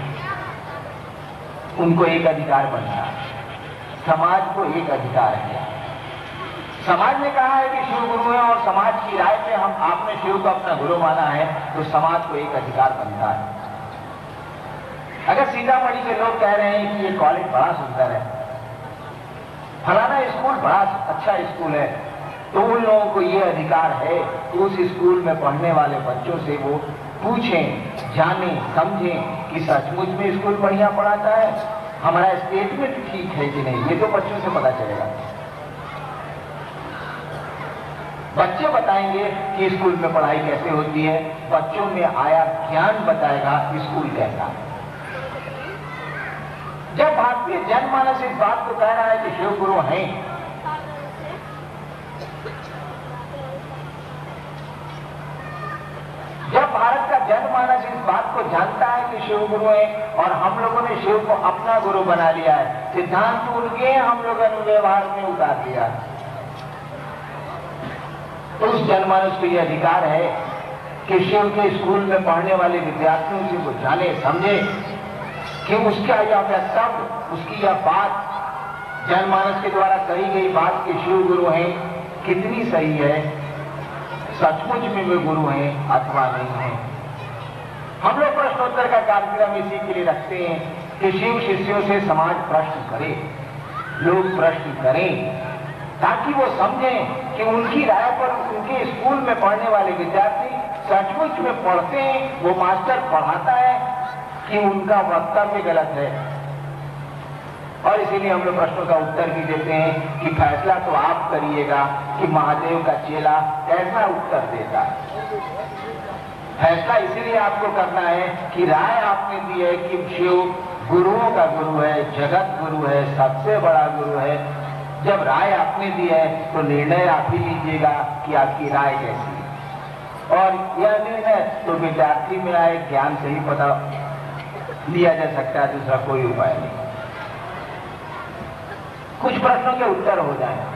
उनको एक अधिकार बनता है, समाज को एक अधिकार है। समाज ने कहा है कि शिव गुरु है और समाज की राय पे आपने शिव को अपना गुरु माना है, तो समाज को एक अधिकार बनता है। अगर सीतामढ़ी के लोग कह रहे हैं कि ये कॉलेज बड़ा सुंदर है, फलाना स्कूल बड़ा अच्छा स्कूल है, तो उन लोगों को ये अधिकार है कि उस स्कूल में पढ़ने वाले बच्चों से वो पूछें, जानें, समझें कि सचमुच में स्कूल बढ़िया पढ़ाता है हमारा स्टेटमेंट ठीक है कि नहीं, ये तो बच्चों से पता चलेगा। बच्चे बताएंगे कि स्कूल में पढ़ाई कैसे होती है, बच्चों में आया ज्ञान बताएगा स्कूल कैसा है। जब भारतीय जनमानस इस बात को कह रहा है कि शिव गुरु हैं, जब भारत का जनमानस इस बात को जानता है कि शिव गुरु है और हम लोगों ने शिव को अपना गुरु बना लिया है, सिद्धांत उनके हम लोगों ने व्यवहार में उतार दिया है, तो उस जनमानस को यह अधिकार है कि शिव के स्कूल में पढ़ने वाले विद्यार्थियों से वो जाने समझे कि उसका यह वक्तव्य, उसकी यह बात, जनमानस के द्वारा कही गई बात कि शिव गुरु हैं, कितनी सही है, सचमुच में वे गुरु हैं अथवा नहीं है। हम लोग प्रश्नोत्तर का कार्यक्रम इसी के लिए रखते हैं कि शिव शिष्यों से समाज प्रश्न करे, लोग प्रश्न करें, ताकि वो समझें कि उनकी राय पर उनके स्कूल में पढ़ने वाले विद्यार्थी सचमुच में पढ़ते हैं, वो मास्टर पढ़ाता है कि उनका वक्तव्य गलत है। और इसीलिए हम लोग प्रश्नों का उत्तर भी देते हैं कि फैसला तो आप करिएगा कि महादेव का चेला कैसा उत्तर देता है। फैसला इसीलिए आपको करना है कि राय आपने दी है कि शिव गुरुओं का गुरु है, जगत गुरु है, सबसे बड़ा गुरु है। जब राय आपने दी है तो निर्णय आप ही लीजिएगा कि आपकी राय कैसी है, और यह निर्णय तो विद्यार्थी में आए ज्ञान से ही पता लिया जा सकता है, दूसरा कोई उपाय नहीं। कुछ प्रश्नों के उत्तर हो जाए।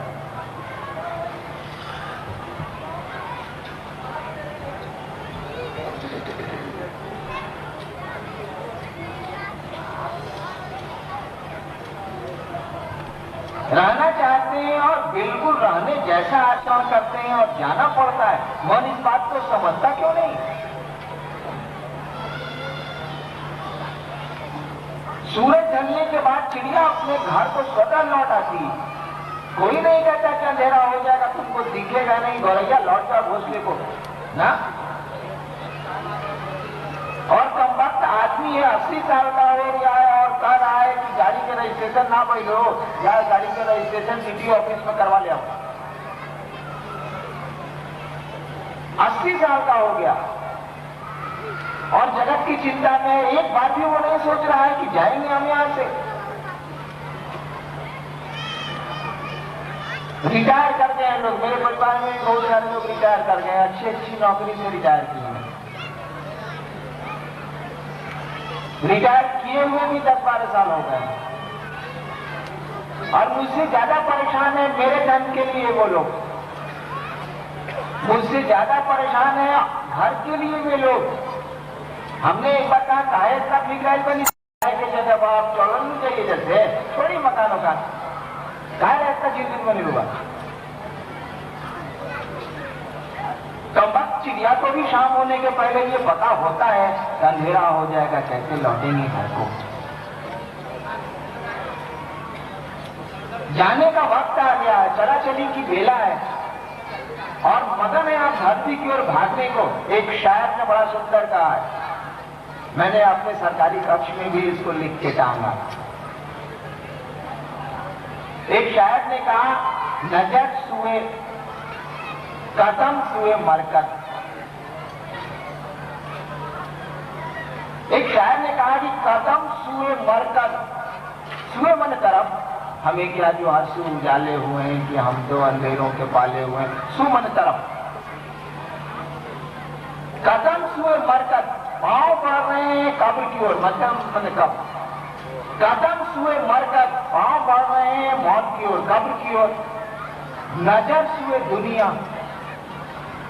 रहना चाहते हैं और बिल्कुल रहने जैसा आचरण करते हैं और जाना पड़ता है, मन इस बात को समझता क्यों नहीं? सूरज ढलने के बाद चिड़िया अपने घर को स्वतः लौट आती है। कोई नहीं कहता कि अंधेरा हो जाएगा, तुमको दिखेगा नहीं, गौरैया लौट जाओ घोंसले को ना। और कम वक्त आदमी है 80 साल का हो गया है और कह रहा है कि गाड़ी के रजिस्ट्रेशन ना बैठो, या गाड़ी के रजिस्ट्रेशन सिटी ऑफिस में करवा ले आओ। 80 साल का हो गया और जगत की चिंता में एक बार भी वो नहीं सोच रहा है कि जाएंगे हम यहां से। रिटायर कर गए हैं लोग, मेरे परिवार में बहुत सारे लोग रिटायर कर गए, अच्छी अच्छी नौकरी से रिटायर किए हैं। रिटायर किए हुए भी 10-12 साल हो गए, और मुझसे ज्यादा परेशान है मेरे धन के लिए वो लोग, मुझसे ज्यादा परेशान है घर के लिए वे लोग। हमने एक बार कहा काहे का बिगाड़ बनी के जगह आप चौलन नहीं चाहिए, जैसे थोड़ी मकानों का काहे ऐसा जीवन बनी हुआ। कम वक्त चिड़िया को भी शाम होने के पहले ये पता होता है कि अंधेरा हो जाएगा, कैसे लौटेंगे घर को। जाने का वक्त आ गया है, चला चली की बेला है और मगन है आप धरती की ओर भागने को। एक शायर ने बड़ा सुंदर कहा है, मैंने अपने सरकारी कक्ष में भी इसको लिख के टांगा। एक शायर ने कहा, नजर सुए कदम सुए मरकत। एक शायर ने कहा कि कदम सुए मरकत, सुए मन तरफ, हमें क्या जो आंसू उजाले हुए हैं कि हम तो अंधेरों के पाले हुए हैं, सुमन तरफ। कदम सुए मरकत, पांव बढ़ रहे हैं कब्र की ओर, मतलब कब कदम सुए मरकत, पांव बढ़ रहे हैं मौत की ओर, कब्र की ओर। नजर सुए दुनिया,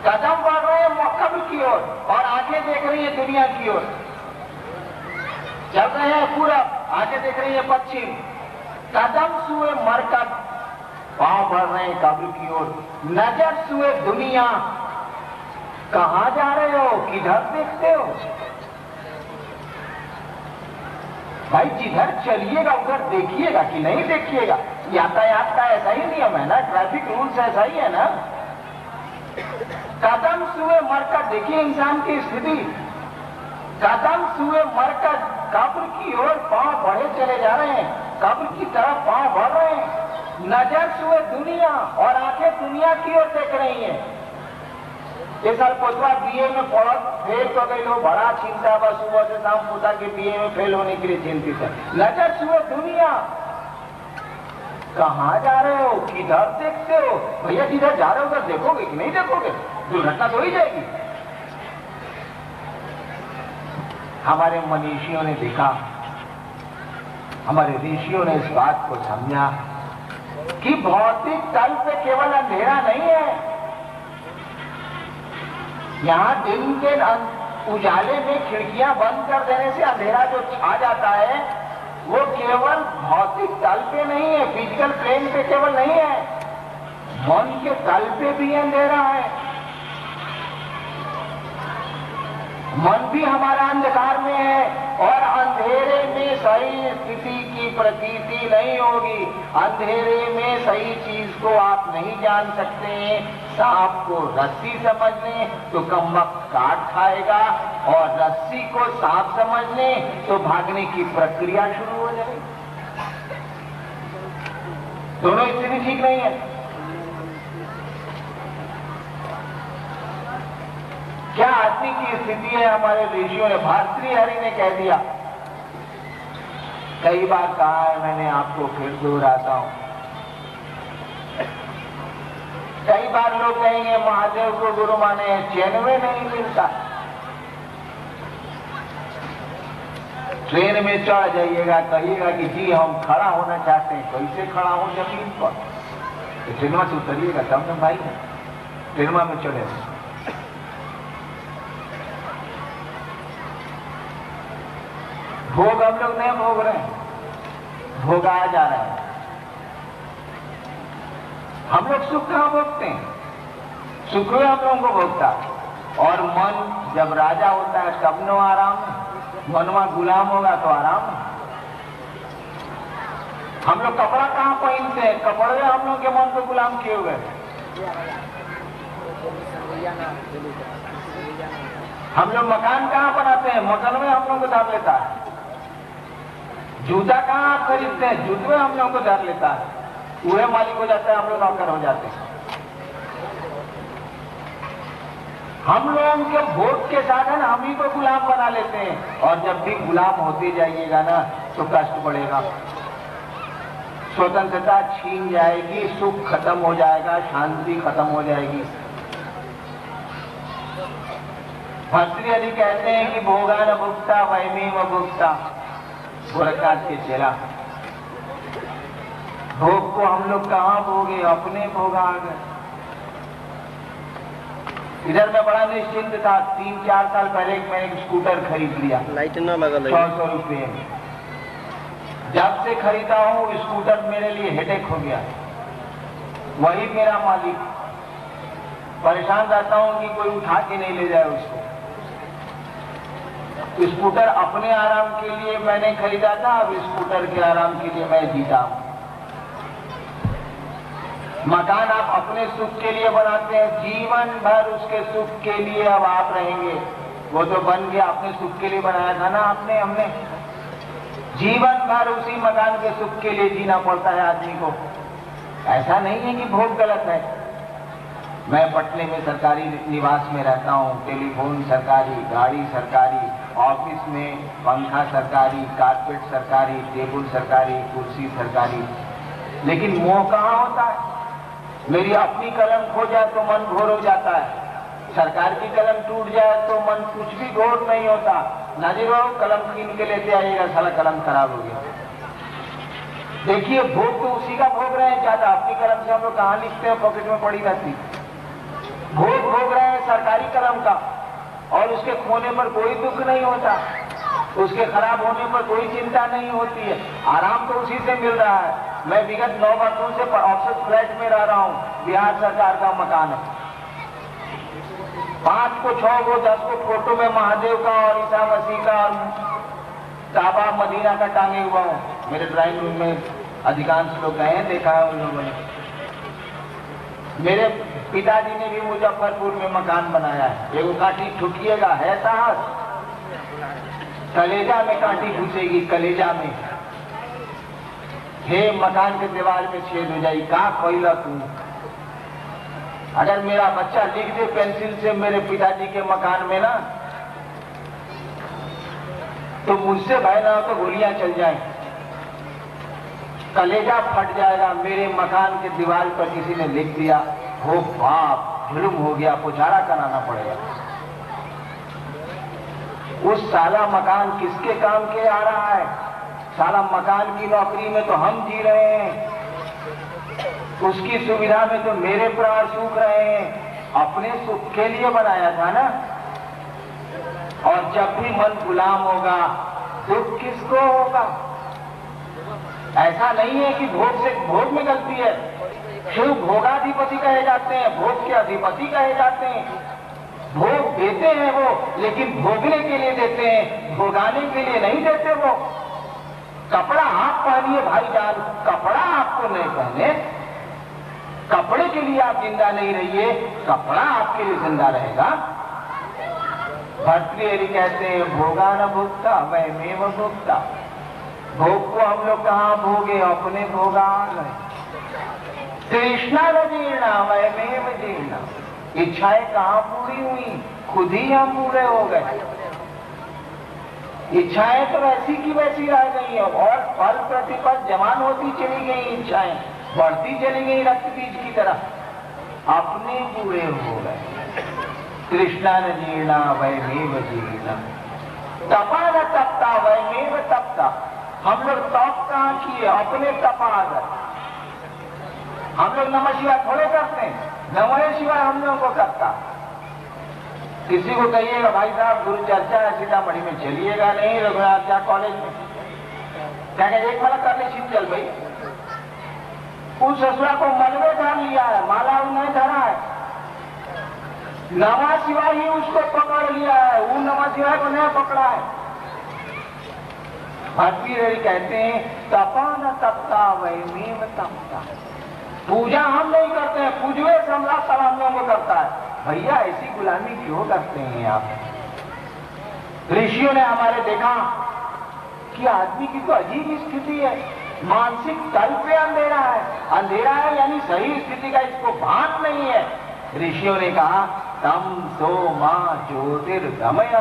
कदम बढ़ रहे हैं कब्र की ओर और आंखें देख रही है दुनिया की ओर। चल रहे हैं पूरब, आंखें देख रही है पश्चिम। कदम सुए मरकत, पांव बढ़ रहे हैं कब्र की ओर। नजर सुए दुनिया, कहां जा रहे हो, किधर देखते हो? भाई जिधर चलिएगा उधर देखिएगा कि नहीं देखिएगा। यातायात का ऐसा ही नियम है ना, ट्रैफिक रूल्स ऐसा ही है ना। कदम सुए मरकत, देखिए इंसान की स्थिति, कदम सुए मरकत, कब्र की की ओर पांव बढ़े चले जा रहे हैं, कब्र की तरफ पांव बढ़ रहे हैं। नजर सुए दुनिया और आंखें दुनिया की ओर देख रही हैं। ये साल पोतवा बीए में पढ़ फेल तो गई लो, बड़ा चिंता बस सुबह से शाम पोता के बीए में फेल होने के लिए चिंतित है। नजर सुए दुनिया, कहाँ जा रहे हो, किधर देखते हो? भैया किधर जा रहे हो उधर देखोगे कि नहीं देखोगे? दुर्घटना तो ही जाएगी। हमारे मनीषियों ने देखा, हमारे ऋषियों ने इस बात को समझा कि भौतिक तल पे केवल अंधेरा नहीं है। यहां दिन के उजाले में खिड़कियां बंद कर देने से अंधेरा जो छा जाता है वो केवल भौतिक तल पे नहीं है, फिजिकल प्लेन पे केवल नहीं है, मन के तल पे भी अंधेरा है। मन भी हमारा अंधकार में है और अंधेरे में सही स्थिति की प्रतीति नहीं होगी। अंधेरे में सही चीज को आप नहीं जान सकते हैं। सांप को रस्सी समझ लें तो कमबख्त काट खाएगा और रस्सी को सांप समझ लें तो भागने की प्रक्रिया शुरू हो जाएगी। दोनों स्थिति ठीक नहीं है। क्या आदमी की स्थिति है? हमारे ऋषियों ने, भर्तृहरि ने कह दिया, कई बार कहा है मैंने, आपको फिर दोहराता हूं। कई बार लोग कहेंगे महादेव को गुरु माने, चैन में नहीं मिलता। ट्रेन में चढ़ जाइएगा, कहिएगा कि जी हम खड़ा होना चाहते हैं, कैसे खड़ा हो जमीन पर? तो ट्रेन से उतरिएगा तब न भाई, ट्रेन में चढ़े। भोग हम लोग नहीं भोग रहे हैं, भोगाया जा रहा है। हम लोग सुख कहां भोगते हैं? सुख में हम लोगों को भोगता। और मन जब राजा होता है तब नो आराम है, मनवा गुलाम होगा तो आराम है। हम लोग कपड़ा कहां पहनते हैं? कपड़े हम लोग के मन पे गुलाम किए हुए। हम लोग मकान कहां बनाते हैं? मकान में हम लोग को धर लेता है। जूता कहां खरीदते हैं? जूते में हम लोग को धर लेता है। वह मालिक हो जाता है, हम लोग नौकर हो जाते हैं। हम लोगों के भोग के साधन हम ही को गुलाम बना लेते हैं। और जब भी गुलाम होते जाइएगा ना तो कष्ट बढ़ेगा, स्वतंत्रता छीन जाएगी, सुख खत्म हो जाएगा, शांति खत्म हो जाएगी। भर्तृहरि कहते हैं कि भोगा न भुगता वैमी व भुगता, गोरखनाथ के चेला। भोग को हम लोग कहां भोगे? अपने भोगा आ गए। इधर में बड़ा निश्चिंत था। 3-4 साल पहले मैंने एक स्कूटर खरीद लिया, लाइट ना लगा 100 रुपये में। जब से खरीदा हूं स्कूटर मेरे लिए हेडेक हो गया। वही मेरा मालिक, परेशान रहता हूं कि कोई उठा के नहीं ले जाए उसको। स्कूटर अपने आराम के लिए मैंने खरीदा था, अब स्कूटर के आराम के लिए मैं जीता हूं। मकान आप अपने सुख के लिए बनाते हैं, जीवन भर उसके सुख के लिए अब आप रहेंगे। वो तो बन गया, अपने सुख के लिए बनाया था ना आपने, हमने। जीवन भर उसी मकान के सुख के लिए जीना पड़ता है आदमी को। ऐसा नहीं है कि भोग गलत है। मैं पटने में सरकारी निवास में रहता हूँ, टेलीफोन सरकारी, गाड़ी सरकारी, ऑफिस में पंखा सरकारी, कारपेट सरकारी, टेबल सरकारी, कुर्सी सरकारी। लेकिन मोह कहाँ होता है? मेरी अपनी कलम खो जाए तो मन घोर हो जाता है, सरकार की कलम टूट जाए तो मन कुछ भी घोर नहीं होता। नाजिर बाबू कलम कीन के लेते आइएगा, साला कलम खराब हो गया। देखिए भोग तो उसी का भोग रहे हैं ज्यादा। अपनी कलम से हम लोग कहाँ लिखते हैं, पॉकेट में पड़ी रहती। भोग भोग रहे हैं सरकारी कलम का, और उसके खोने पर कोई दुख नहीं होता, उसके खराब होने पर कोई चिंता नहीं होती है। आराम तो उसी से मिल रहा है। मैं विगत 9 वर्षों से ऑफिस फ्लैट में रह रहा हूँ, बिहार सरकार का मकान है। 5 को 6 को 10 को फोटो में महादेव का और ईसा मसीह का और काबा मदीना का टांगे हुआ हूँ। मेरे ड्राइंग रूम में अधिकांश लोग गए हैं, देखा है उन लोगों ने। मेरे पिताजी ने भी मुजफ्फरपुर में मकान बनाया है। एगो काटी ठुकिएगा है साहस। कलेजा में कांटी घुसेगी, कलेजा में। हे मकान के दीवार में छेद हो जाएगी, का कोयला तू। अगर मेरा बच्चा लिख दे पेंसिल से मेरे पिताजी के मकान में ना, तो मुझसे भय ना हो तो गोलियां चल जाए, कलेजा फट जाएगा। मेरे मकान के दीवार पर किसी ने लिख दिया, हो बाप जुल्म हो गया, पुजारा कराना पड़ेगा। उस साला मकान किसके काम के आ रहा है? साला मकान की नौकरी में तो हम जी रहे हैं, उसकी सुविधा में तो मेरे प्राण सूख रहे हैं। अपने सुख के लिए बनाया था ना। और जब भी मन गुलाम होगा दुख किसको होगा? ऐसा नहीं है कि भोग से भोग में गलती है। शिव भोगाधिपति कहे जाते हैं, भोग के अधिपति कहे जाते हैं। भोग देते हैं वो, लेकिन भोगने के लिए देते हैं, भोगाने के लिए नहीं देते वो। कपड़ा आप पहनिए भाईजान, कपड़ा आपको नहीं पहने, कपड़े के लिए आप जिंदा नहीं रहिए, कपड़ा आपके लिए जिंदा रहेगा। भर्तृहरि कहते हैं भोगा न भोगता वैमेव भोगता। भोग को हम लोग कहाँ भोगे, अपने भोगा गए। तृष्णा न जीर्णा वैमेव जीर्णा। इच्छाएं कहाँ पूरी हुई, खुद ही हम पूरे हो गए। इच्छाएं तो वैसी की वैसी रह गई और फल प्रतिफल जमान होती चली गई, इच्छाएं बढ़ती चली गई रक्त बीज की तरह, अपने पूरे हो गए। तृष्णा न जीर्णा वैमेव जीर्णा। तपा न तपता वैमेव तपता। हम लोग तप कहाँ किए, अपने तपा गए। हम लोग नमः शिवाय थोड़े करते हैं, नमः शिवाय हम लोगों को करता। किसी को कहिएगा भाई साहब गुरु चर्चा है सीतामढ़ी में, चलिएगा नहीं रघुनाथ कॉलेज में, क्या कहे एक फलक कर ले छिप चल भाई। उस ससुरा को मलबे धर लिया है, माला नहीं धरा है, नमः शिवाय ही उसको पकड़ लिया है, वो नमः शिवाय को नहीं पकड़ा है। भर्तृहरि कहते हैं तपा न तपता वैमेव तपता। पूजा हम नहीं करते हैं, पूजवे सम्राट सब हम लोगों को करता है। भैया ऐसी गुलामी क्यों करते हैं आप? ऋषियों ने हमारे देखा कि आदमी की तो अजीब स्थिति है, मानसिक तल पे अंधेरा है। अंधेरा है यानी सही स्थिति का इसको भान नहीं है। ऋषियों ने कहा तम सो मां ज्योतिर्गमय,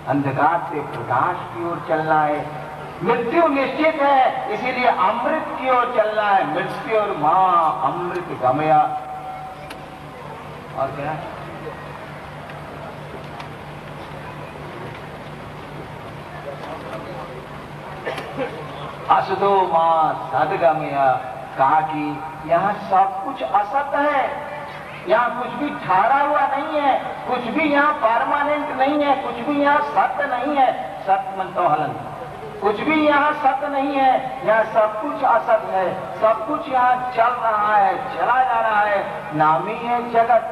अंधकार से प्रकाश की ओर चलना है। मृत्यु निश्चित है, इसीलिए अमृत की ओर चलना है। मृत्यु और मां अमृत गमया। और क्या असतो मां सदगमया। कहा कि यहाँ सब कुछ असत है, यहाँ कुछ भी ठहरा हुआ नहीं है, कुछ भी यहाँ परमानेंट नहीं है, कुछ भी यहाँ सत्य नहीं है। सत्य मनतो हलन, कुछ भी यहाँ सत्य नहीं है, यहाँ सब कुछ असत है। सब कुछ यहाँ चल रहा है, चला जा रहा है, नाम ही है जगत।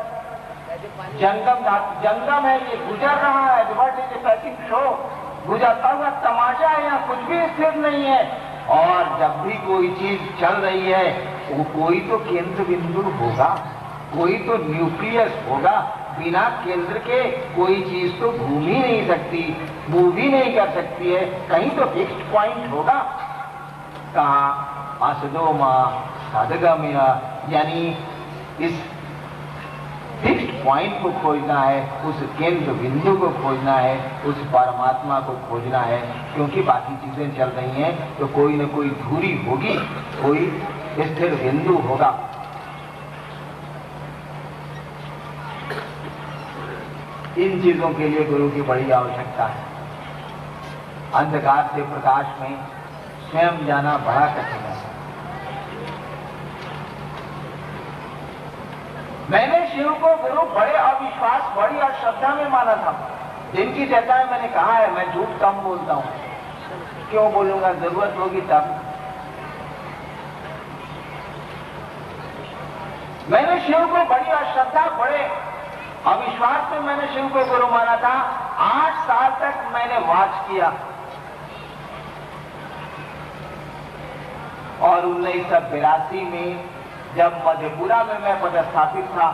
जंगम है, ये गुजर रहा है, पैसिंग शो, गुजरता हुआ तमाशा है, यहाँ कुछ भी स्थिर नहीं है। और जब भी कोई चीज चल रही है वो कोई तो केंद्र बिंदु होगा, कोई तो न्यूक्लियस होगा। बिना केंद्र के कोई चीज तो घूम ही नहीं सकती, मूव भी नहीं कर सकती है, कहीं तो फिक्स्ड पॉइंट होगा। कहा असदो मां सदगमया, यानी इस फिक्स्ड पॉइंट को खोजना है, उस केंद्र बिंदु को खोजना है, उस परमात्मा को खोजना है। क्योंकि बाकी चीजें चल रही हैं तो कोई न कोई धुरी होगी, कोई स्थिर बिंदु होगा। इन चीजों के लिए गुरु की बड़ी आवश्यकता है। अंधकार से प्रकाश में स्वयं जाना बड़ा कठिन है। मैंने शिव को गुरु बड़े अविश्वास, बड़ी अश्रद्धा में माना था। जिनकी चर्चा में मैंने कहा है मैं झूठ कम बोलता हूं, क्यों बोलूंगा, जरूरत होगी तब। मैंने शिव को बड़ी अश्रद्धा, बड़े अविश्वास में मैंने शिव को गुरु माना था। 8 साल तक मैंने वाच किया और 1982 में जब मधेपुरा में मैं पदस्थापित था,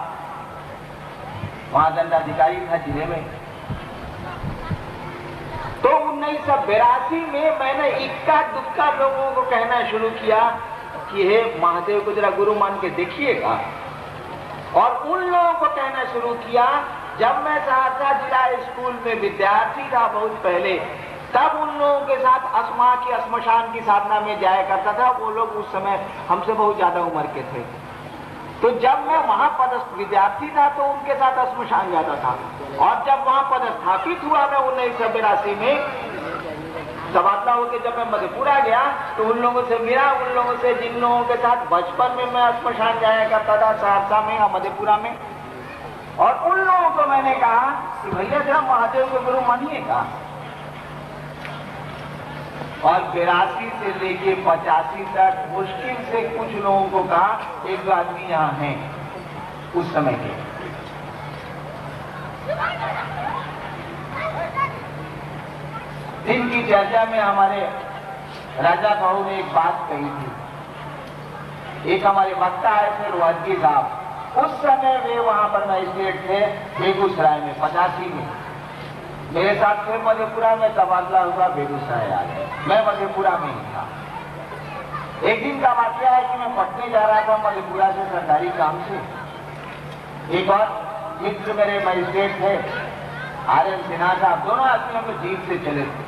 वहां दंडाधिकारी था जिले में, तो 1982 में मैंने इक्का दुक्का लोगों को कहना शुरू किया कि हे महादेव को जरा गुरु मान के देखिएगा, और उन लोगों को कहना शुरू किया जब मैं सहरसा जिला स्कूल में विद्यार्थी था बहुत पहले, तब उन लोगों के साथ अस्मा की श्मशान की साधना में जाया करता था। वो लोग उस समय हमसे बहुत ज्यादा उम्र के थे, तो जब मैं वहां पदस्थ विद्यार्थी था तो उनके साथ श्मशान जाता था, और जब वहां पदस्थापित हुआ मैं 1982 में तबादला होकर जब मैं मधेपुरा गया तो उन लोगों से मिला, उन लोगों से जिन लोगों के साथ बचपन में मैं श्मशान जाया करता था सहरसा में या मधेपुरा में, और उन लोगों को मैंने कहा कि भैया जरा महादेव को गुरु मानिएगा। और 82 से लेके 85 तक मुश्किल से कुछ लोगों को कहा, एक दो आदमी यहाँ हैं उस समय के। दिन की चर्चा में हमारे राजा बहू ने एक बात कही थी। एक हमारे वक्ता आए थे रोहतगी साहब, उस समय वे वहां पर मजिस्ट्रेट थे बेगूसराय में 85 में। मेरे साथ फिर मधेपुरा में तबादला हुआ, बेगूसराय आ गए, मैं मधेपुरा में ही था। एक दिन का वाकया है कि मैं पटने जा रहा था मधेपुरा से सरकारी काम से। एक और मित्र मेरे मजिस्ट्रेट थे आर.एन. सिन्हा साहब, दोनों आदमी हम जीप से चले थे।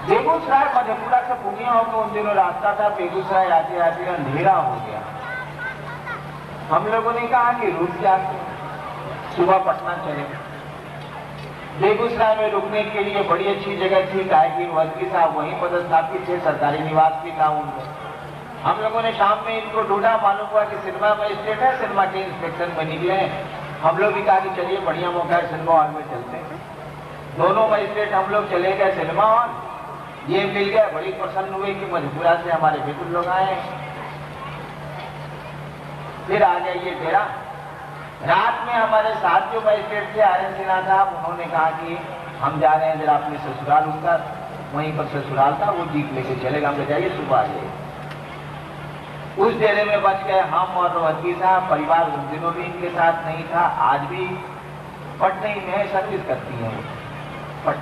बेगूसराय मधेपुरा से पूर्णिया होकर उन दिनों रास्ता था, बेगूसराय आते आते अंधेरा हो गया। हम लोगों ने कहा कि रुक जाते, सुबह पटना चले। बेगूसराय में रुकने के लिए बड़ी अच्छी जगह थी, गायकी वर्गी साहब वहीं पदस्थापित थे, सरकारी निवास भी था उनमें। हम लोगों ने शाम में इनको ढूंढा, मालूम हुआ कि सिनेमा मजिस्ट्रेट है, सिनेमा के इंस्पेक्शन में निकले हैं। हम लोग भी कहा कि चलिए बढ़िया मौका है, सिनेमा हॉल में चलते हैं। दोनों मजिस्ट्रेट हम लोग चले गए सिनेमा हॉल, ये मिल गया, बड़ी प्रसन्न हुई कि मधेपुरा से हमारे बिल्कुल लोग आए। फिर आ गया ये डेरा। रात में हमारे साथ जो मजिस्ट्रेट थे आर.एन. सिन्हा साहब, उन्होंने कहा कि हम जा रहे हैं जरा अपने ससुराल, उनका वहीं पर ससुराल था, वो जीप लेके चलेगा, हम जाइए सुबह आ जाइए। उस डेरे में बच गए हम और रोहतगी साहब। परिवार उन दिनों भी इनके साथ नहीं था, आज भी पटने में सर्विस करती है पटने।